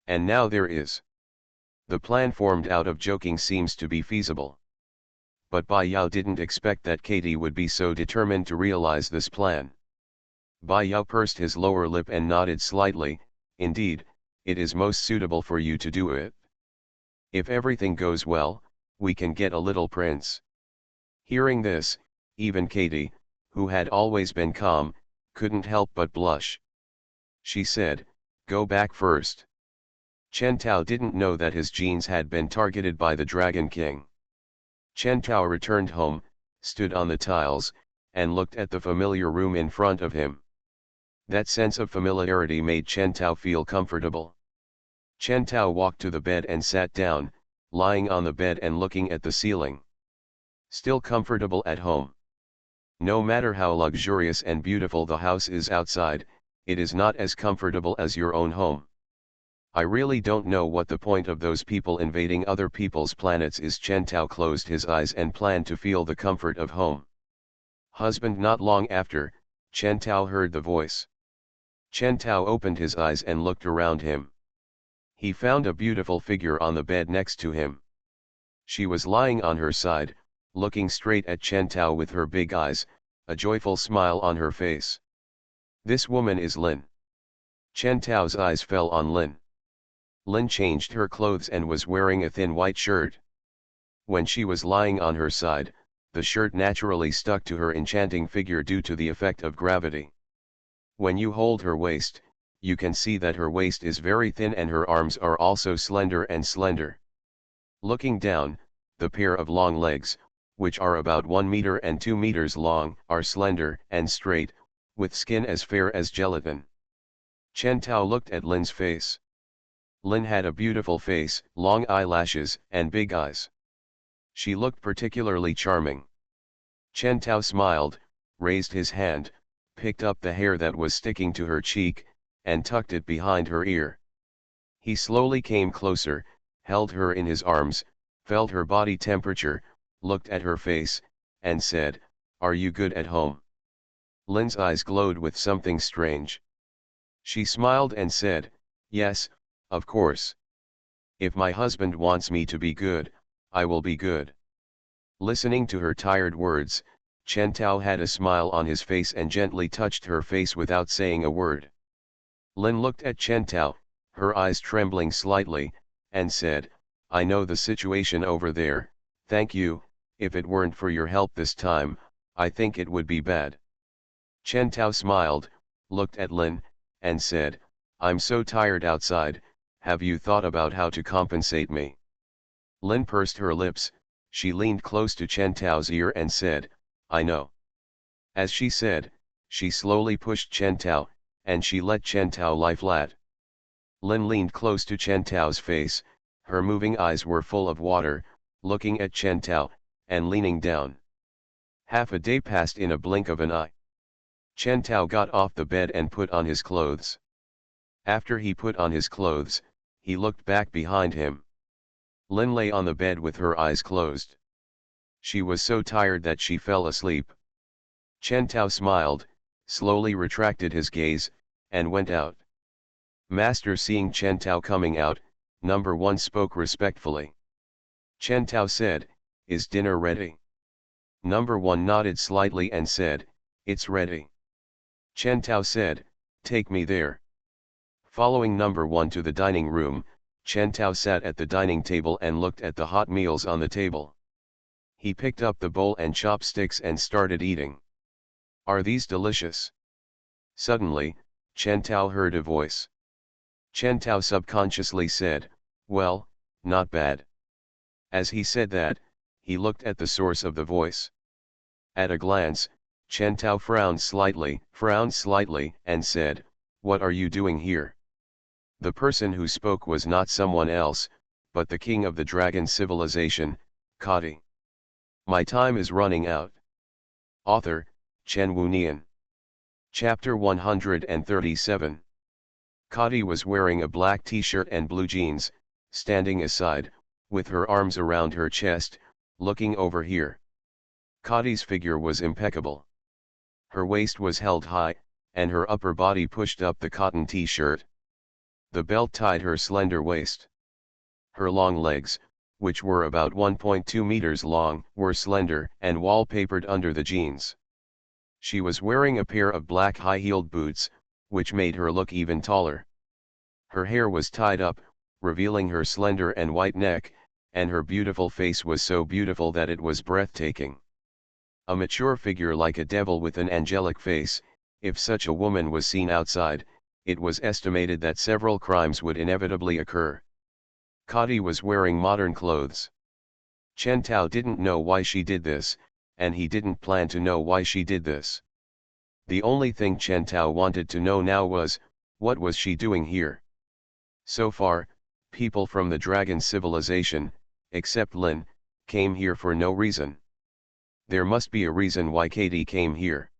And now there is. The plan formed out of joking seems to be feasible. But Bai Yao didn't expect that Katie would be so determined to realize this plan. Bai Yao pursed his lower lip and nodded slightly, indeed, it is most suitable for you to do it. If everything goes well, we can get a little prince. Hearing this, even Katie, who had always been calm, couldn't help but blush. She said, go back first. Chen Tao didn't know that his genes had been targeted by the Dragon King. Chen Tao returned home, stood on the tiles, and looked at the familiar room in front of him. That sense of familiarity made Chen Tao feel comfortable. Chen Tao walked to the bed and sat down, lying on the bed and looking at the ceiling. Still comfortable at home. No matter how luxurious and beautiful the house is outside, it is not as comfortable as your own home. I really don't know what the point of those people invading other people's planets is. Chen Tao closed his eyes and planned to feel the comfort of home. Husband. Not long after, Chen Tao heard the voice. Chen Tao opened his eyes and looked around him. He found a beautiful figure on the bed next to him. She was lying on her side, looking straight at Chen Tao with her big eyes, a joyful smile on her face. This woman is Lin. Chen Tao's eyes fell on Lin. Lin changed her clothes and was wearing a thin white shirt. When she was lying on her side, the shirt naturally stuck to her enchanting figure due to the effect of gravity. When you hold her waist, you can see that her waist is very thin and her arms are also slender and slender. Looking down, the pair of long legs, which are about 1 meter and 2 meters long, are slender and straight, with skin as fair as gelatin. Chen Tao looked at Lin's face. Lin had a beautiful face, long eyelashes, and big eyes. She looked particularly charming. Chen Tao smiled, raised his hand, picked up the hair that was sticking to her cheek, and tucked it behind her ear. He slowly came closer, held her in his arms, felt her body temperature, looked at her face, and said, "Are you good at home?" Lin's eyes glowed with something strange. She smiled and said, "Yes, of course. If my husband wants me to be good, I will be good." Listening to her tired words, Chen Tao had a smile on his face and gently touched her face without saying a word. Lin looked at Chen Tao, her eyes trembling slightly, and said, "I know the situation over there, thank you. If it weren't for your help this time, I think it would be bad." Chen Tao smiled, looked at Lin, and said, "I'm so tired outside, have you thought about how to compensate me?" Lin pursed her lips, she leaned close to Chen Tao's ear and said, "I know." As she said, she slowly pushed Chen Tao, and she let Chen Tao lie flat. Lin leaned close to Chen Tao's face, her moving eyes were full of water, looking at Chen Tao, and leaning down. Half a day passed in a blink of an eye. Chen Tao got off the bed and put on his clothes. After he put on his clothes, he looked back behind him. Lin lay on the bed with her eyes closed. She was so tired that she fell asleep. Chen Tao smiled, slowly retracted his gaze, and went out. Master, seeing Chen Tao coming out, number 1 spoke respectfully. Chen Tao said, "Is dinner ready?" Number 1 nodded slightly and said, "It's ready." Chen Tao said, "Take me there." Following number 1 to the dining room, Chen Tao sat at the dining table and looked at the hot meals on the table. He picked up the bowl and chopsticks and started eating. "Are these delicious?" Suddenly, Chen Tao heard a voice. Chen Tao subconsciously said, "Well, not bad." As he said that, he looked at the source of the voice. At a glance, Chen Tao frowned slightly, and said, "What are you doing here?" The person who spoke was not someone else, but the king of the dragon civilization, Kadi. My time is running out. Author, Chen Wunian. Chapter 137. Kadi was wearing a black t-shirt and blue jeans, standing aside, with her arms around her chest, looking over here. Kadi's figure was impeccable. Her waist was held high, and her upper body pushed up the cotton t-shirt. The belt tied her slender waist. Her long legs, which were about 1.2 meters long, were slender and wallpapered under the jeans. She was wearing a pair of black high-heeled boots, which made her look even taller. Her hair was tied up, revealing her slender and white neck, and her beautiful face was so beautiful that it was breathtaking. A mature figure like a devil with an angelic face. If such a woman was seen outside, it was estimated that several crimes would inevitably occur. Kadi was wearing modern clothes. Chen Tao didn't know why she did this, and he didn't plan to know why she did this. The only thing Chen Tao wanted to know now was, what was she doing here? So far, people from the dragon civilization, except Lin, came here for no reason. There must be a reason why Katie came here.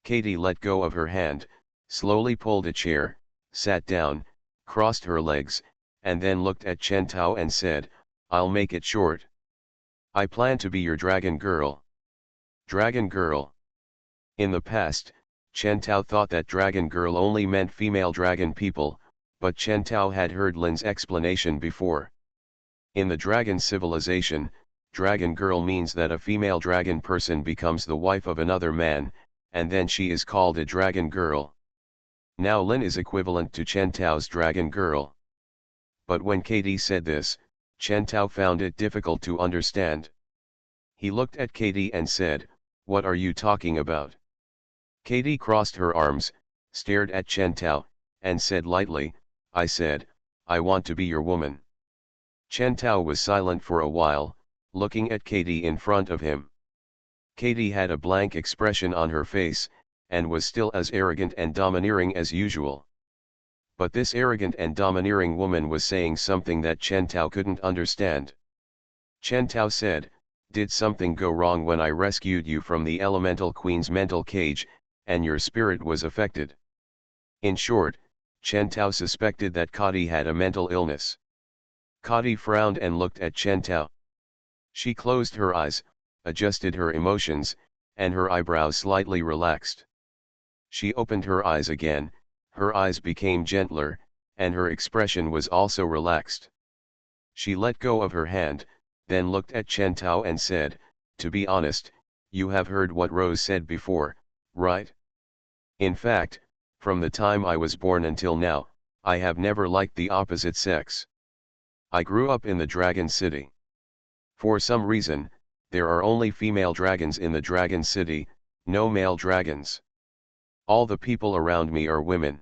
Katie let go of her hand, slowly pulled a chair, sat down, crossed her legs, and then looked at Chen Tao and said, "I'll make it short. I plan to be your dragon girl." Dragon girl. In the past, Chen Tao thought that dragon girl only meant female dragon people, but Chen Tao had heard Lin's explanation before. In the dragon civilization, dragon girl means that a female dragon person becomes the wife of another man, and then she is called a dragon girl. Now Lin is equivalent to Chen Tao's dragon girl. But when Katie said this, Chen Tao found it difficult to understand. He looked at Katie and said, "What are you talking about?" Katie crossed her arms, stared at Chen Tao, and said lightly, "I said, I want to be your woman." Chen Tao was silent for a while, looking at Katie in front of him. Katie had a blank expression on her face, and was still as arrogant and domineering as usual. But this arrogant and domineering woman was saying something that Chen Tao couldn't understand. Chen Tao said, "Did something go wrong when I rescued you from the elemental queen's mental cage, and your spirit was affected?" In short, Chen Tao suspected that Kadi had a mental illness. Kadi frowned and looked at Chen Tao. She closed her eyes, adjusted her emotions, and her eyebrows slightly relaxed. She opened her eyes again, her eyes became gentler, and her expression was also relaxed. She let go of her hand, then looked at Chen Tao and said, "To be honest, You have heard what Rose said before, right? In fact, from the time I was born until now, I have never liked the opposite sex. I grew up in the Dragon City. For some reason, there are only female dragons in the Dragon City, no male dragons. All the people around me are women.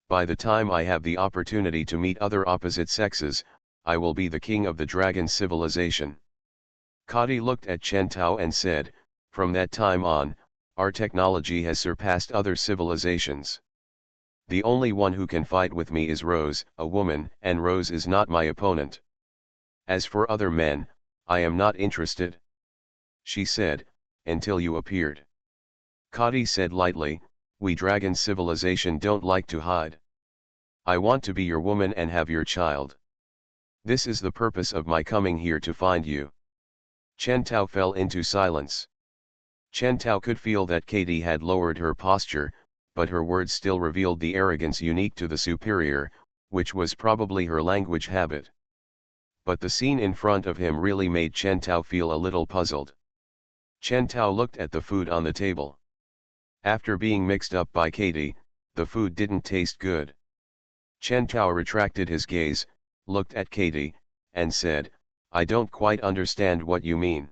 By the time I have the opportunity to meet other opposite sexes, I will be the king of the dragon civilization. Kadi looked at Chen Tao and said, from that time on, our technology has surpassed other civilizations. The only one who can fight with me is Rose, a woman, and Rose is not my opponent. As for other men, I am not interested. She said, until you appeared. Kadi said lightly, we dragon civilization don't like to hide. I want to be your woman and have your child. This is the purpose of my coming here to find you. Chen Tao fell into silence. Chen Tao could feel that Katie had lowered her posture, but her words still revealed the arrogance unique to the superior, which was probably her language habit. But the scene in front of him really made Chen Tao feel a little puzzled. Chen Tao looked at the food on the table. After being mixed up by Katie, the food didn't taste good. Chen Tao retracted his gaze, looked at Katie, and said, I don't quite understand what you mean.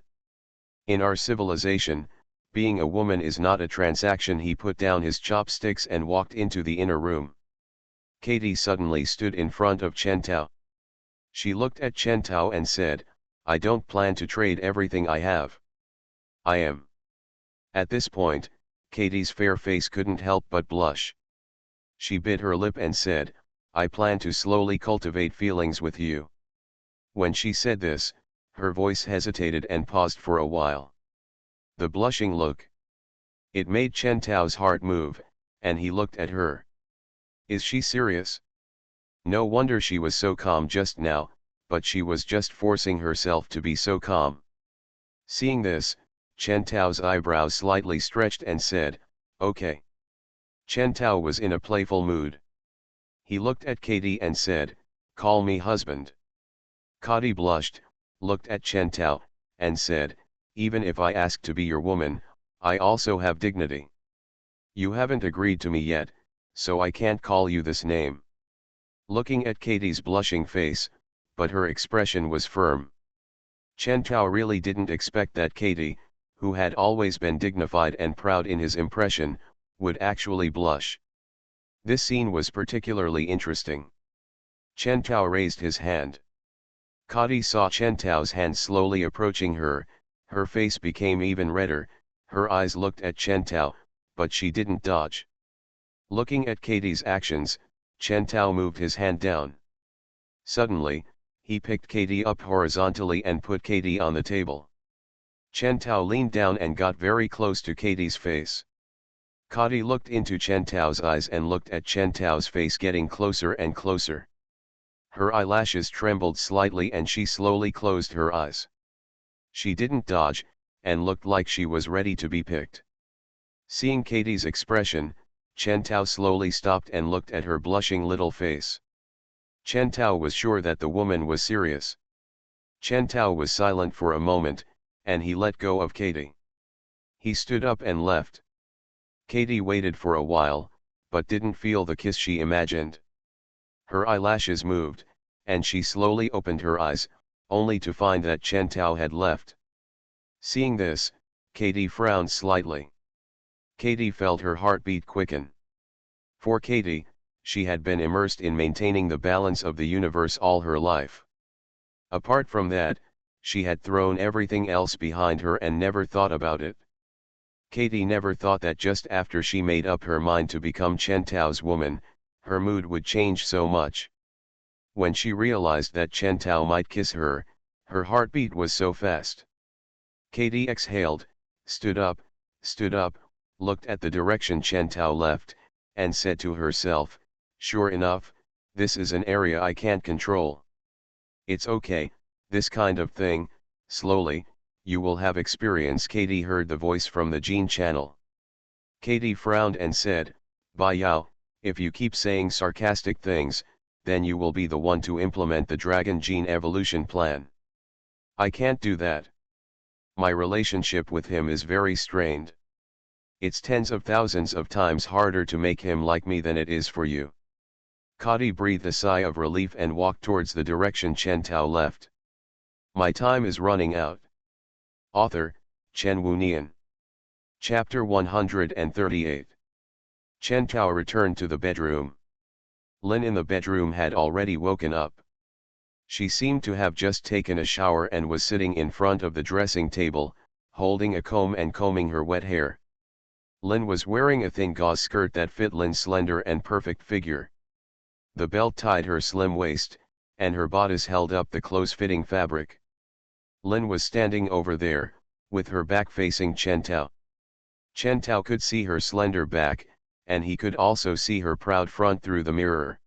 In our civilization, being a woman is not a transaction. He put down his chopsticks and walked into the inner room. Katie suddenly stood in front of Chen Tao. She looked at Chen Tao and said, I don't plan to trade everything I have. I am. At this point, Katie's fair face couldn't help but blush. She bit her lip and said, I plan to slowly cultivate feelings with you. When she said this, her voice hesitated and paused for a while. The blushing look. It made Chen Tao's heart move, and he looked at her. Is she serious? No wonder she was so calm just now, but she was just forcing herself to be so calm. Seeing this, Chen Tao's eyebrows slightly stretched and said, okay. Chen Tao was in a playful mood. He looked at Katie and said, call me husband. Katie blushed, looked at Chen Tao, and said, even if I ask to be your woman, I also have dignity. You haven't agreed to me yet, so I can't call you this name. Looking at Katie's blushing face, but her expression was firm. Chen Tao really didn't expect that Katie, who had always been dignified and proud in his impression, would actually blush. This scene was particularly interesting. Chen Tao raised his hand. Katie saw Chen Tao's hand slowly approaching her, her face became even redder, her eyes looked at Chen Tao, but she didn't dodge. Looking at Katie's actions, Chen Tao moved his hand down. Suddenly, he picked Katie up horizontally and put Katie on the table. Chen Tao leaned down and got very close to Katie's face. Katie looked into Chen Tao's eyes and looked at Chen Tao's face getting closer and closer. Her eyelashes trembled slightly and she slowly closed her eyes. She didn't dodge, and looked like she was ready to be picked. Seeing Katie's expression, Chen Tao slowly stopped and looked at her blushing little face. Chen Tao was sure that the woman was serious. Chen Tao was silent for a moment, and he let go of Katie. He stood up and left. Katie waited for a while, but didn't feel the kiss she imagined. Her eyelashes moved, and she slowly opened her eyes, only to find that Chen Tao had left. Seeing this, Katie frowned slightly. Katie felt her heartbeat quicken. For Katie, she had been immersed in maintaining the balance of the universe all her life. Apart from that, she had thrown everything else behind her and never thought about it. Katie never thought that just after she made up her mind to become Chen Tao's woman, her mood would change so much. When she realized that Chen Tao might kiss her, her heartbeat was so fast. Katie exhaled, stood up, looked at the direction Chen Tao left, and said to herself, sure enough, this is an area I can't control. It's okay, this kind of thing, slowly, you will have experience. Katie heard the voice from the gene channel. Katie frowned and said, Bai Yao, if you keep saying sarcastic things, then you will be the one to implement the dragon gene evolution plan. I can't do that. My relationship with him is very strained. It's tens of thousands of times harder to make him like me than it is for you. Kadi breathed a sigh of relief and walked towards the direction Chen Tao left. My time is running out. Author, Chen Wunian. Chapter 138. Chen Tao returned to the bedroom. Lin in the bedroom had already woken up. She seemed to have just taken a shower and was sitting in front of the dressing table, holding a comb and combing her wet hair. Lin was wearing a thin gauze skirt that fit Lin's slender and perfect figure. The belt tied her slim waist, and her bodice held up the close-fitting fabric. Lin was standing over there, with her back facing Chen Tao. Chen Tao could see her slender back, and he could also see her proud front through the mirror.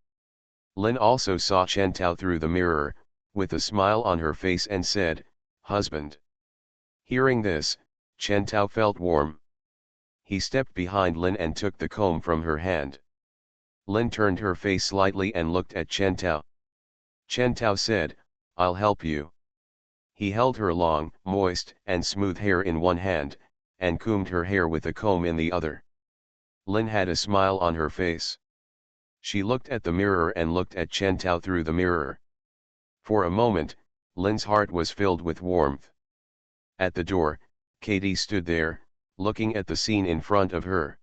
Lin also saw Chen Tao through the mirror, with a smile on her face and said, "Husband." Hearing this, Chen Tao felt warm. He stepped behind Lin and took the comb from her hand. Lin turned her face slightly and looked at Chen Tao. Chen Tao said, "I'll help you." He held her long, moist, and smooth hair in one hand, and combed her hair with a comb in the other. Lin had a smile on her face. She looked at the mirror and looked at Chen Tao through the mirror. For a moment, Lin's heart was filled with warmth. At the door, Katie stood there, looking at the scene in front of her.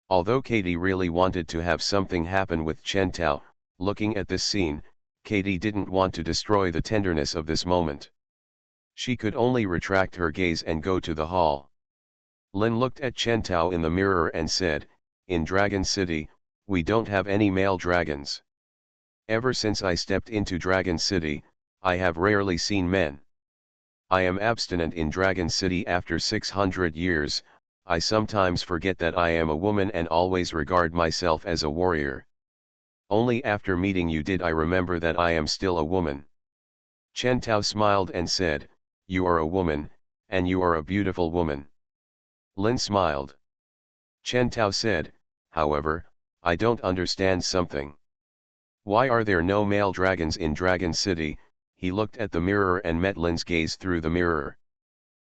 Although Katie really wanted to have something happen with Chen Tao, looking at this scene, Katie didn't want to destroy the tenderness of this moment. She could only retract her gaze and go to the hall. Lin looked at Chen Tao in the mirror and said, "In Dragon City, we don't have any male dragons. Ever since I stepped into Dragon City, I have rarely seen men. I am abstinent in Dragon City after 600 years, I sometimes forget that I am a woman and always regard myself as a warrior. Only after meeting you did I remember that I am still a woman." Chen Tao smiled and said, "You are a woman, and you are a beautiful woman." Lin smiled. Chen Tao said, "However, I don't understand something. Why are there no male dragons in Dragon City?" He looked at the mirror and met Lin's gaze through the mirror.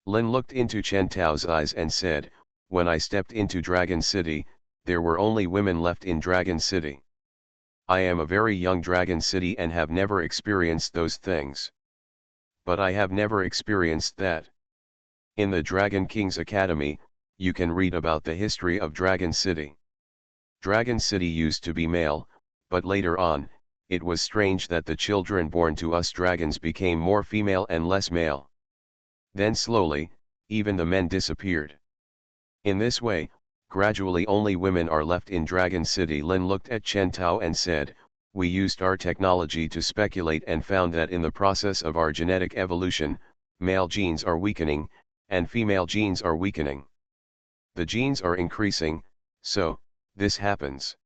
Lin looked into Chen Tao's eyes and said, "When I stepped into Dragon City, there were only women left in Dragon City. I am a very young Dragon City and have never experienced those things. But I have never experienced that. In the Dragon King's Academy, you can read about the history of Dragon City. Dragon City used to be male, but later on, it was strange that the children born to us dragons became more female and less male. Then slowly, even the men disappeared. In this way, gradually only women are left in Dragon City." Lin looked at Chen Tao and said, "We used our technology to speculate and found that in the process of our genetic evolution, male genes are weakening, and female genes are weakening. The genes are increasing, so, this happens."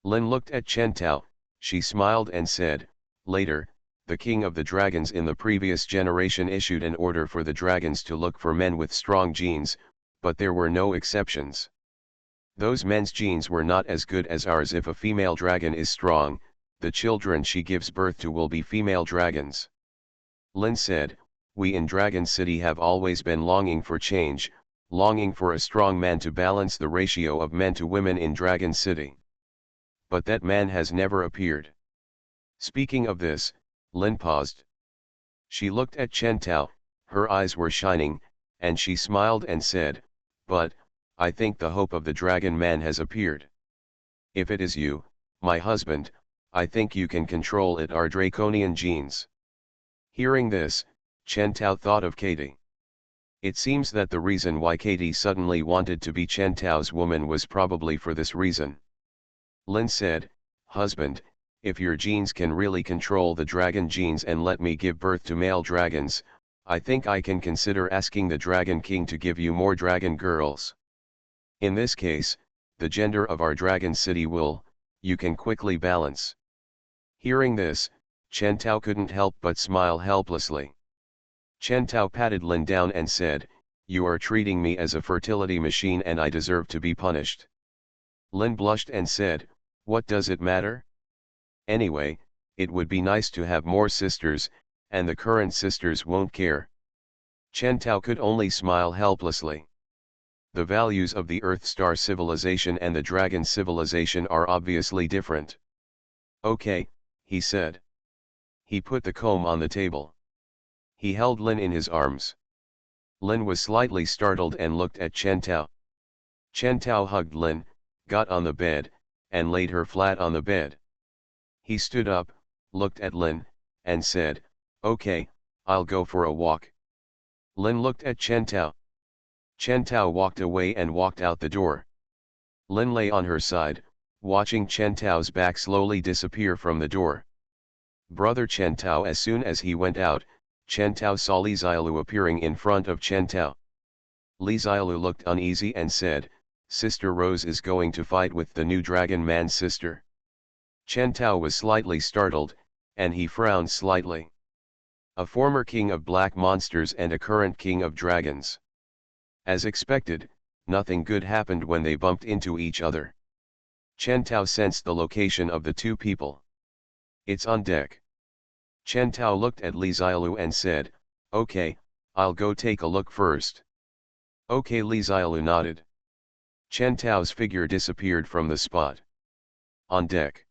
Lin looked at Chen Tao. She smiled and said, "Later, the king of the dragons in the previous generation issued an order for the dragons to look for men with strong genes, but there were no exceptions. Those men's genes were not as good as ours. If a female dragon is strong, the children she gives birth to will be female dragons." Lin said, "We in Dragon City have always been longing for change, longing for a strong man to balance the ratio of men to women in Dragon City. But that man has never appeared." Speaking of this, Lin paused. She looked at Chen Tao, her eyes were shining, and she smiled and said, "But, I think the hope of the dragon man has appeared. If it is you, my husband, I think you can control it, our draconian genes." Hearing this, Chen Tao thought of Katie. It seems that the reason why Katie suddenly wanted to be Chen Tao's woman was probably for this reason. Lin said, "Husband, if your genes can really control the dragon genes and let me give birth to male dragons, I think I can consider asking the Dragon King to give you more dragon girls. In this case, the gender of our Dragon City you can quickly balance." Hearing this, Chen Tao couldn't help but smile helplessly. Chen Tao patted Lin down and said, "You are treating me as a fertility machine and I deserve to be punished." Lin blushed and said, "What does it matter? Anyway, it would be nice to have more sisters, and the current sisters won't care." Chen Tao could only smile helplessly. The values of the Earth Star civilization and the Dragon civilization are obviously different. Okay, he said. He put the comb on the table. He held Lin in his arms. Lin was slightly startled and looked at Chen Tao. Chen Tao hugged Lin, got on the bed, and laid her flat on the bed. He stood up, looked at Lin, and said, "Okay, I'll go for a walk." Lin looked at Chen Tao. Chen Tao walked away and walked out the door. Lin lay on her side, watching Chen Tao's back slowly disappear from the door. Brother Chen Tao. As soon as he went out, Chen Tao saw Li Xiaolu appearing in front of Chen Tao. Li Xiaolu looked uneasy and said, "Sister Rose is going to fight with the new dragon man's sister." Chen Tao was slightly startled, and he frowned slightly. A former king of black monsters and a current king of dragons. As expected, nothing good happened when they bumped into each other. Chen Tao sensed the location of the two people. "It's on deck." Chen Tao looked at Li Xiaolu and said, "Okay, I'll go take a look first." "Okay." Li Xiaolu nodded. Chen Tao's figure disappeared from the spot. On deck.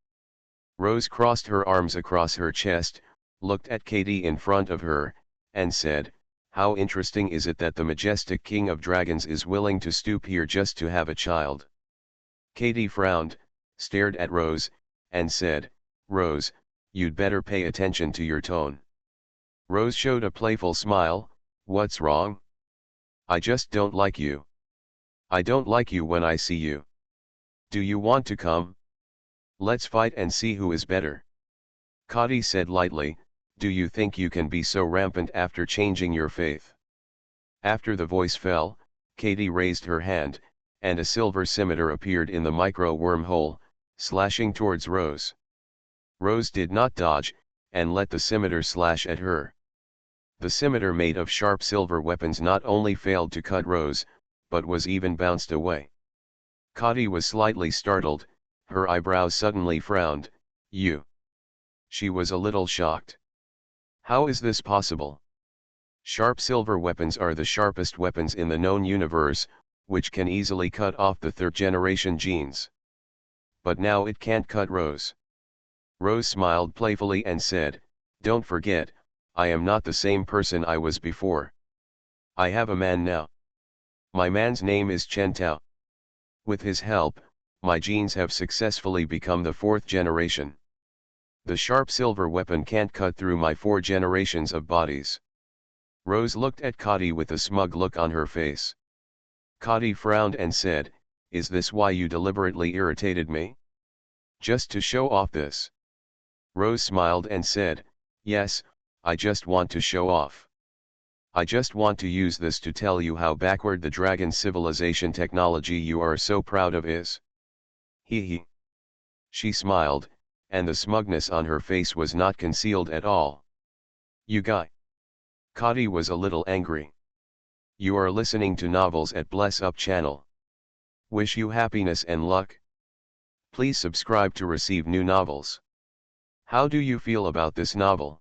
Rose crossed her arms across her chest, looked at Katie in front of her, and said, "How interesting is it that the majestic king of dragons is willing to stoop here just to have a child?" Katie frowned, stared at Rose, and said, "Rose, you'd better pay attention to your tone." Rose showed a playful smile. "What's wrong? I just don't like you. I don't like you when I see you. Do you want to come? Let's fight and see who is better." Katie said lightly, "Do you think you can be so rampant after changing your faith?" After the voice fell, Katie raised her hand, and a silver scimitar appeared in the micro wormhole, slashing towards Rose. Rose did not dodge, and let the scimitar slash at her. The scimitar made of sharp silver weapons not only failed to cut Rose, but was even bounced away. Katie was slightly startled, her eyebrows suddenly frowned. "You?" She was a little shocked. "How is this possible? Sharp silver weapons are the sharpest weapons in the known universe, which can easily cut off the third-generation genes. But now it can't cut Rose." Rose smiled playfully and said, "Don't forget, I am not the same person I was before. I have a man now. My man's name is Chen Tao. With his help, my genes have successfully become the fourth generation. The sharp silver weapon can't cut through my 4 generations of bodies." Rose looked at Katie with a smug look on her face. Katie frowned and said, "Is this why you deliberately irritated me? Just to show off this?" Rose smiled and said, "Yes, I just want to show off. I just want to use this to tell you how backward the dragon civilization technology you are so proud of is." Hee hee. She smiled, and the smugness on her face was not concealed at all. "You guy." Katie was a little angry. "You are listening to novels at Bless Up channel. Wish you happiness and luck. Please subscribe to receive new novels. How do you feel about this novel?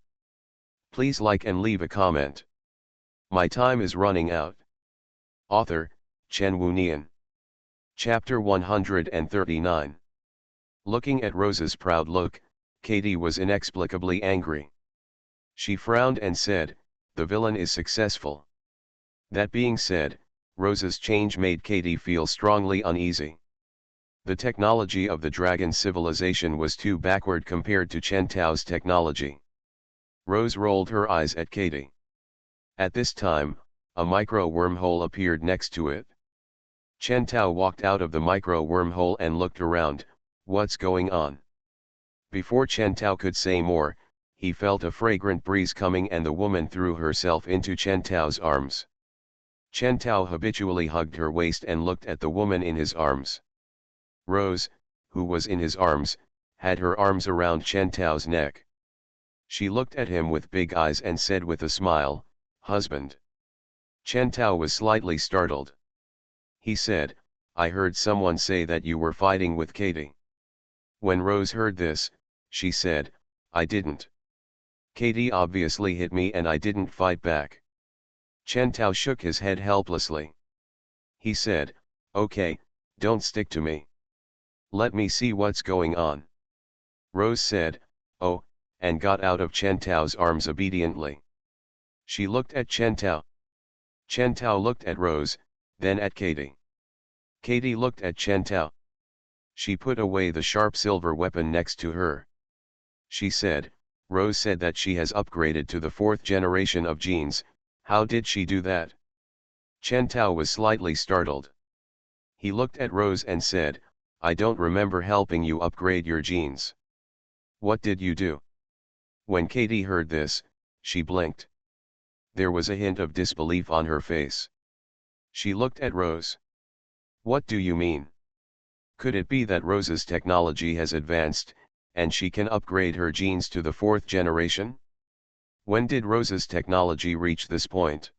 Please like and leave a comment. My time is running out." Author, Chen Wunian. Chapter 139. Looking at Rose's proud look, Katie was inexplicably angry. She frowned and said, "The villain is successful." That being said, Rose's change made Katie feel strongly uneasy. The technology of the dragon civilization was too backward compared to Chen Tao's technology. Rose rolled her eyes at Katie. At this time, a micro wormhole appeared next to it. Chen Tao walked out of the micro wormhole and looked around. "What's going on?" Before Chen Tao could say more, he felt a fragrant breeze coming and the woman threw herself into Chen Tao's arms. Chen Tao habitually hugged her waist and looked at the woman in his arms. Rose, who was in his arms, had her arms around Chen Tao's neck. She looked at him with big eyes and said with a smile, "Husband." Chen Tao was slightly startled. He said, "I heard someone say that you were fighting with Katie." When Rose heard this, she said, "I didn't. Katie obviously hit me and I didn't fight back." Chen Tao shook his head helplessly. He said, "Okay, don't stick to me. Let me see what's going on." Rose said, "Oh," and got out of Chen Tao's arms obediently. She looked at Chen Tao. Chen Tao looked at Rose, then at Katie. Katie looked at Chen Tao. She put away the sharp silver weapon next to her. She said, "Rose said that she has upgraded to the 4th generation of genes. How did she do that?" Chen Tao was slightly startled. He looked at Rose and said, "I don't remember helping you upgrade your genes. What did you do?" When Katie heard this, she blinked. There was a hint of disbelief on her face. She looked at Rose. "What do you mean? Could it be that Rose's technology has advanced, and she can upgrade her genes to the 4th generation? When did Rose's technology reach this point?"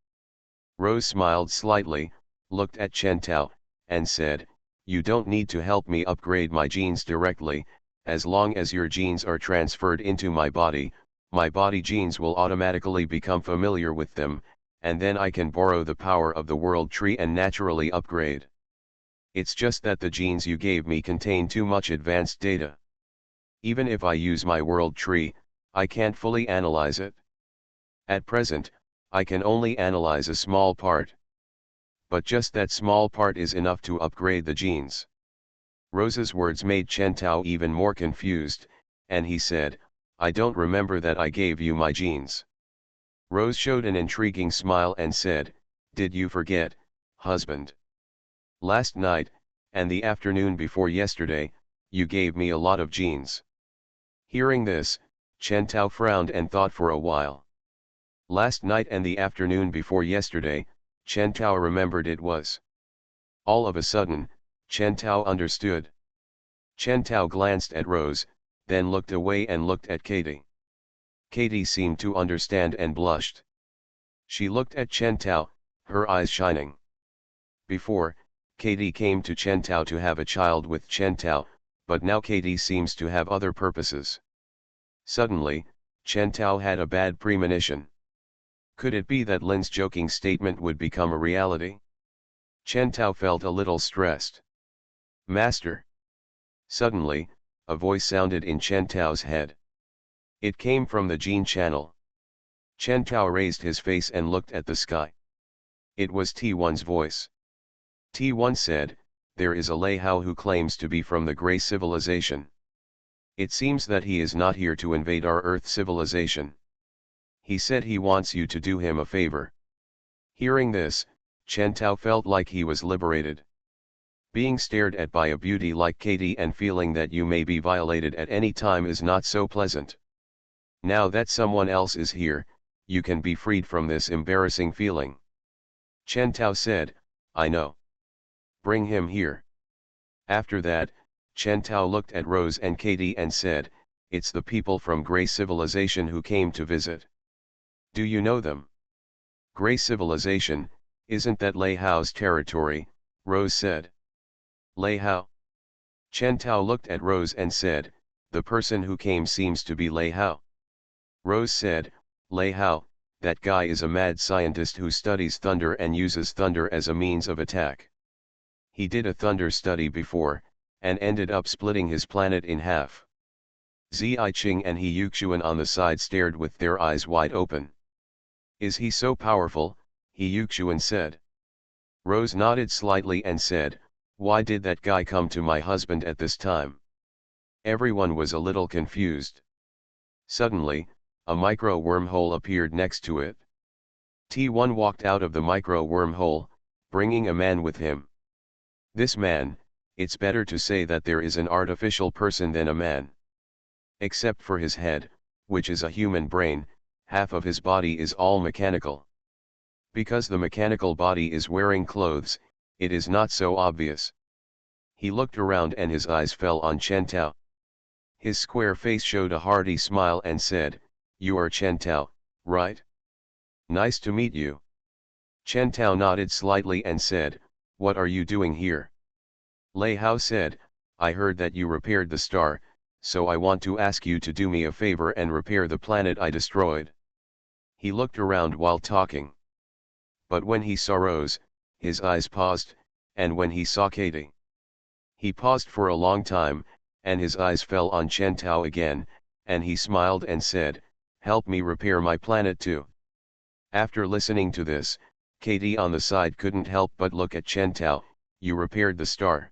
Rose smiled slightly, looked at Chen Tao, and said, "You don't need to help me upgrade my genes directly. As long as your genes are transferred into my body genes will automatically become familiar with them, and then I can borrow the power of the world tree and naturally upgrade. It's just that the genes you gave me contain too much advanced data. Even if I use my world tree, I can't fully analyze it. At present, I can only analyze a small part. But just that small part is enough to upgrade the genes." Rose's words made Chen Tao even more confused, and he said, "I don't remember that I gave you my genes." Rose showed an intriguing smile and said, "Did you forget, husband? Last night, and the afternoon before yesterday, you gave me a lot of genes." Hearing this, Chen Tao frowned and thought for a while. Last night and the afternoon before yesterday, Chen Tao remembered it was. All of a sudden, Chen Tao understood. Chen Tao glanced at Rose, then looked away and looked at Katie. Katie seemed to understand and blushed. She looked at Chen Tao, her eyes shining. Before, Katie came to Chen Tao to have a child with Chen Tao, but now Katie seems to have other purposes. Suddenly, Chen Tao had a bad premonition. Could it be that Lin's joking statement would become a reality? Chen Tao felt a little stressed. "Master!" Suddenly, a voice sounded in Chen Tao's head. It came from the gene channel. Chen Tao raised his face and looked at the sky. It was T1's voice. T1 said, "There is a Lei Hao who claims to be from the Grey civilization. It seems that he is not here to invade our Earth civilization. He said he wants you to do him a favor." Hearing this, Chen Tao felt like he was liberated. Being stared at by a beauty like Katie and feeling that you may be violated at any time is not so pleasant. Now that someone else is here, you can be freed from this embarrassing feeling. Chen Tao said, "I know. Bring him here." After that, Chen Tao looked at Rose and Katie and said, "It's the people from Grey civilization who came to visit. Do you know them?" "Grey civilization, isn't that Lei Hao's territory?" Rose said. "Lei Hao?" Chen Tao looked at Rose and said, "The person who came seems to be Lei Hao." Rose said, "Lei Hao, that guy is a mad scientist who studies thunder and uses thunder as a means of attack. He did a thunder study before, and ended up splitting his planet in half." Ziyi Qing and He Yuxuan on the side stared with their eyes wide open. "Is he so powerful?" He Yuxuan said. Rose nodded slightly and said, "Why did that guy come to my husband at this time?" Everyone was a little confused. Suddenly, a micro wormhole appeared next to it. T1 walked out of the micro wormhole, bringing a man with him. This man, it's better to say that there is an artificial person than a man. Except for his head, which is a human brain, half of his body is all mechanical. Because the mechanical body is wearing clothes, it is not so obvious. He looked around and his eyes fell on Chen Tao. His square face showed a hearty smile and said, "You are Chen Tao, right? Nice to meet you." Chen Tao nodded slightly and said, "What are you doing here?" Lei Hao said, "I heard that you repaired the star, so I want to ask you to do me a favor and repair the planet I destroyed." He looked around while talking. But when he saw Rose, his eyes paused, and when he saw Katie, he paused for a long time, and his eyes fell on Chen Tao again, and he smiled and said, "Help me repair my planet too." After listening to this, Katie on the side couldn't help but look at Chen Tao. "You repaired the star."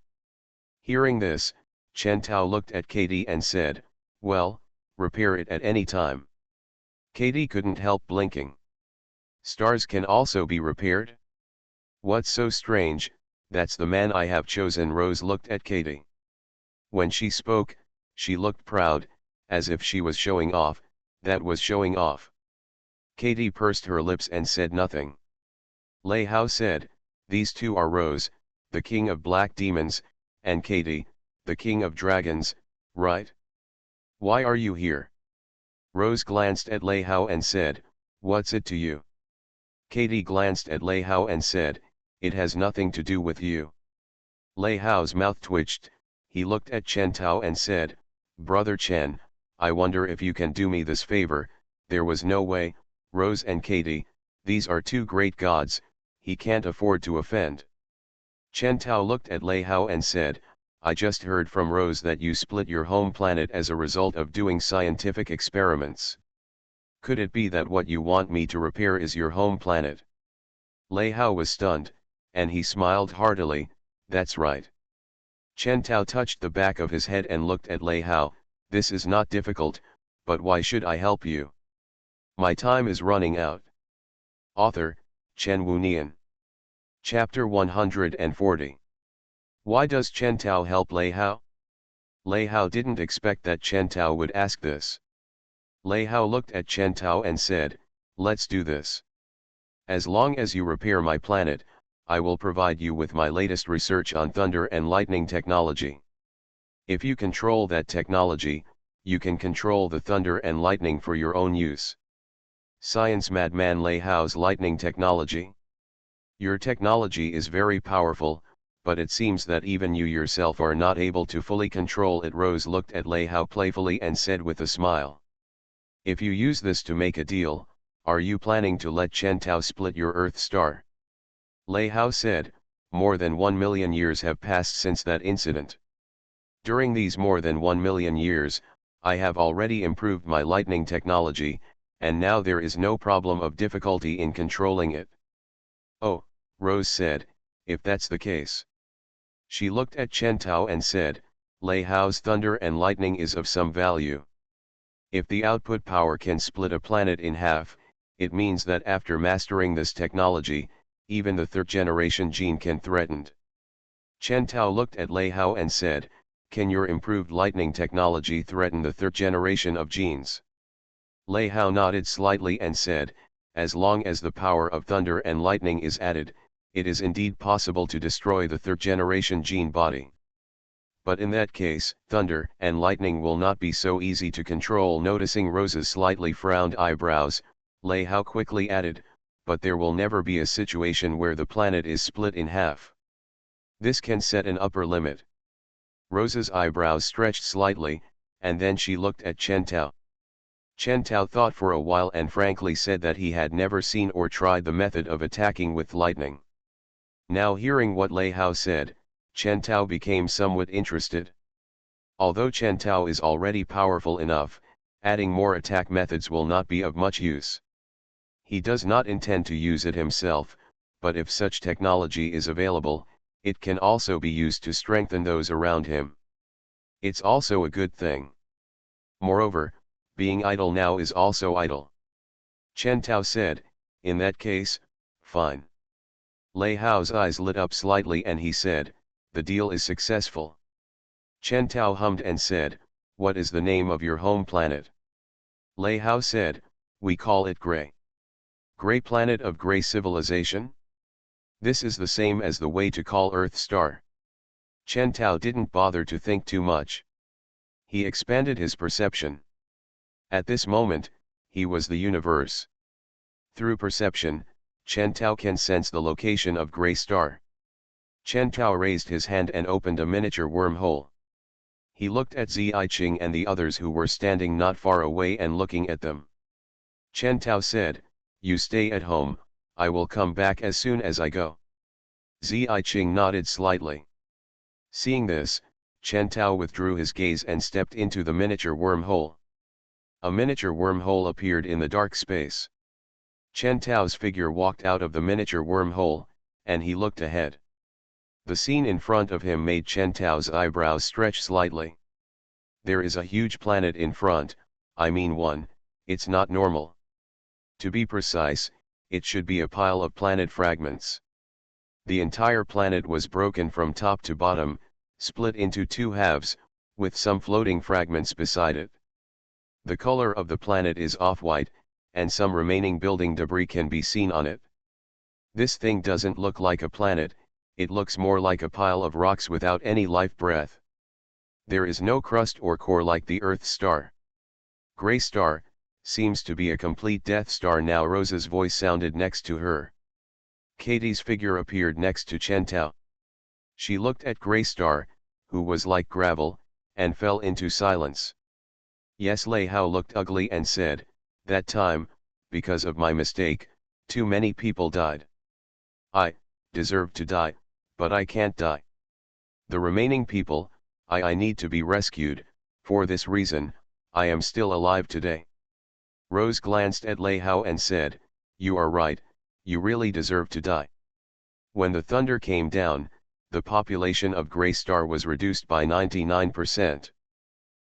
Hearing this, Chen Tao looked at Katie and said, "Well, repair it at any time." Katie couldn't help blinking. "Stars can also be repaired? What's so strange? That's the man I have chosen." Rose looked at Katie. When she spoke, she looked proud, as if she was showing off. That was showing off. Katie pursed her lips and said nothing. Lei Hao said, "These two are Rose, the king of black demons, and Katie, the king of dragons, right? Why are you here?" Rose glanced at Lei Hao and said, "What's it to you?" Katie glanced at Lei Hao and said, "It has nothing to do with you." Lei Hao's mouth twitched. He looked at Chen Tao and said, "Brother Chen, I wonder if you can do me this favor." There was no way. Rose and Katie, these are two great gods, he can't afford to offend. Chen Tao looked at Lei Hao and said, "I just heard from Rose that you split your home planet as a result of doing scientific experiments. Could it be that what you want me to repair is your home planet?" Lei Hao was stunned, and he smiled heartily. "That's right." Chen Tao touched the back of his head and looked at Lei Hao. "This is not difficult, but why should I help you? My time is running out." Author, Chen Wunian. Chapter 140. Why does Chen Tao help Lei Hao? Lei Hao didn't expect that Chen Tao would ask this. Lei Hao looked at Chen Tao and said, "Let's do this. As long as you repair my planet, I will provide you with my latest research on thunder and lightning technology. If you control that technology, you can control the thunder and lightning for your own use." Science madman Lei Hao's lightning technology. "Your technology is very powerful, but it seems that even you yourself are not able to fully control it." Rose looked at Lei Hao playfully and said with a smile, "If you use this to make a deal, are you planning to let Chen Tao split your Earth star?" Lei Hao said, "More than 1 million years have passed since that incident. During these more than 1 million years, I have already improved my lightning technology, and now there is no problem of difficulty in controlling it." "Oh," Rose said, "if that's the case." She looked at Chen Tao and said, "Lei Hao's thunder and lightning is of some value. If the output power can split a planet in half, it means that after mastering this technology, even the third generation gene can threatened." Chen Tao looked at Lei Hao and said, "Can your improved lightning technology threaten the third generation of genes?" Lei Hao nodded slightly and said, "As long as the power of thunder and lightning is added, it is indeed possible to destroy the third generation gene body. But in that case, thunder and lightning will not be so easy to control." Noticing Rose's slightly frowned eyebrows, Lei Hao quickly added, "But there will never be a situation where the planet is split in half. This can set an upper limit." Rose's eyebrows stretched slightly, and then she looked at Chen Tao. Chen Tao thought for a while and frankly said that he had never seen or tried the method of attacking with lightning. Now hearing what Lei Hao said, Chen Tao became somewhat interested. Although Chen Tao is already powerful enough, adding more attack methods will not be of much use. He does not intend to use it himself, but if such technology is available, it can also be used to strengthen those around him. It's also a good thing. Moreover, being idle now is also idle." Chen Tao said, "In that case, fine." Lei Hao's eyes lit up slightly and he said, "The deal is successful." Chen Tao hummed and said, "What is the name of your home planet?" Lei Hao said, "We call it Gray. Gray planet of Gray civilization? This is the same as the way to call Earth star." Chen Tao didn't bother to think too much. He expanded his perception. At this moment, he was the universe. Through perception, Chen Tao can sense the location of Gray star. Chen Tao raised his hand and opened a miniature wormhole. He looked at Ziyiqing and the others who were standing not far away and looking at them. Chen Tao said, "You stay at home, I will come back as soon as I go. Zi Ching nodded slightly. Seeing this, Chen Tao withdrew his gaze and stepped into the miniature wormhole. A miniature wormhole appeared in the dark space. Chen Tao's figure walked out of the miniature wormhole, and he looked ahead. The scene in front of him made Chen Tao's eyebrows stretch slightly. There is a huge planet in front, I mean one, it's not normal. To be precise, it should be a pile of planet fragments. The entire planet was broken from top to bottom, split into two halves, with some floating fragments beside it. The color of the planet is off-white, and some remaining building debris can be seen on it. This thing doesn't look like a planet, it looks more like a pile of rocks without any life breath. There is no crust or core like the Earth star. Gray star, seems to be a complete Death Star now. Rose's voice sounded next to her. Katie's figure appeared next to Chen Tao. She looked at Gray Star, who was like gravel, and fell into silence. Yes, Lei Hao looked ugly and said, that time, because of my mistake, too many people died. I deserve to die, but I can't die. The remaining people, I need to be rescued. For this reason, I am still alive today. Rose glanced at Lei Hao and said, you are right, you really deserve to die. When the thunder came down, the population of Gray Star was reduced by 99%.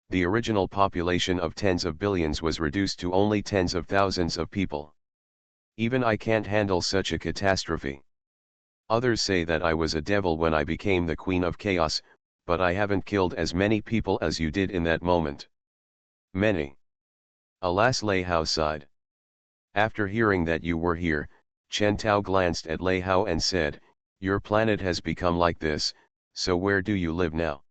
The original population of tens of billions was reduced to only tens of thousands of people. Even I can't handle such a catastrophe. Others say that I was a devil when I became the Queen of Chaos, but I haven't killed as many people as you did in that moment. Many. Alas, Lei Hao sighed. After hearing that you were here, Chen Tao glanced at Lei Hao and said, your planet has become like this, so where do you live now?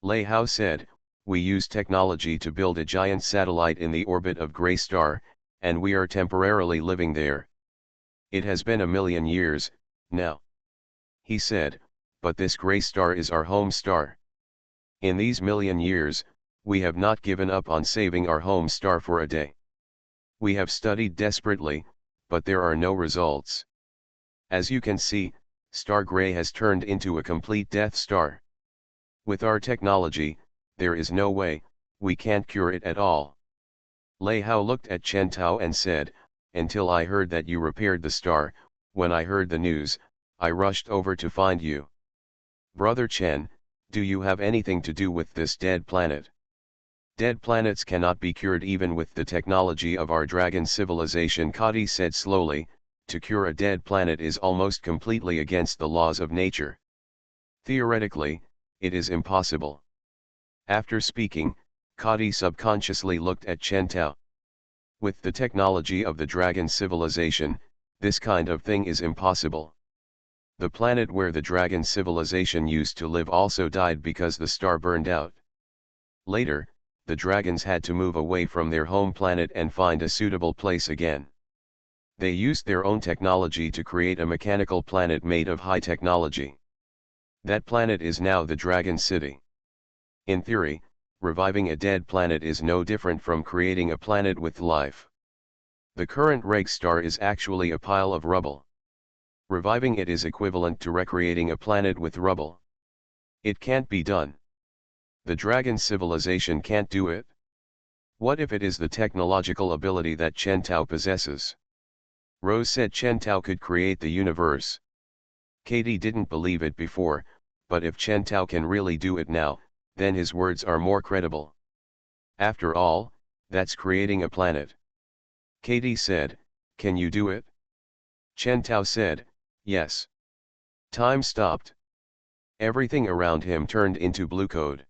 Lei Hao said, we use technology to build a giant satellite in the orbit of Gray Star, and we are temporarily living there. It has been 1,000,000 years, now. He said, but this Gray Star is our home star. In these 1,000,000 years, we have not given up on saving our home star for a day. We have studied desperately, but there are no results. As you can see, Star Gray has turned into a complete Death Star. With our technology, there is no way, we can't cure it at all. Lei Hao looked at Chen Tao and said, until I heard that you repaired the star, when I heard the news, I rushed over to find you. Brother Chen, do you have anything to do with this dead planet? Dead planets cannot be cured even with the technology of our dragon civilization, Kadi said slowly. To cure a dead planet is almost completely against the laws of nature. Theoretically, it is impossible. After speaking, Kadi subconsciously looked at Chen Tao. With the technology of the dragon civilization, this kind of thing is impossible. The planet where the dragon civilization used to live also died because the star burned out. Later, the dragons had to move away from their home planet and find a suitable place again. They used their own technology to create a mechanical planet made of high technology. That planet is now the Dragon City. In theory, reviving a dead planet is no different from creating a planet with life. The current Reg star is actually a pile of rubble. Reviving it is equivalent to recreating a planet with rubble. It can't be done. The dragon civilization can't do it. What if it is the technological ability that Chen Tao possesses? Rose said Chen Tao could create the universe. Katie didn't believe it before, but if Chen Tao can really do it now, then his words are more credible. After all, that's creating a planet. Katie said, can you do it? Chen Tao said, yes. Time stopped. Everything around him turned into blue code.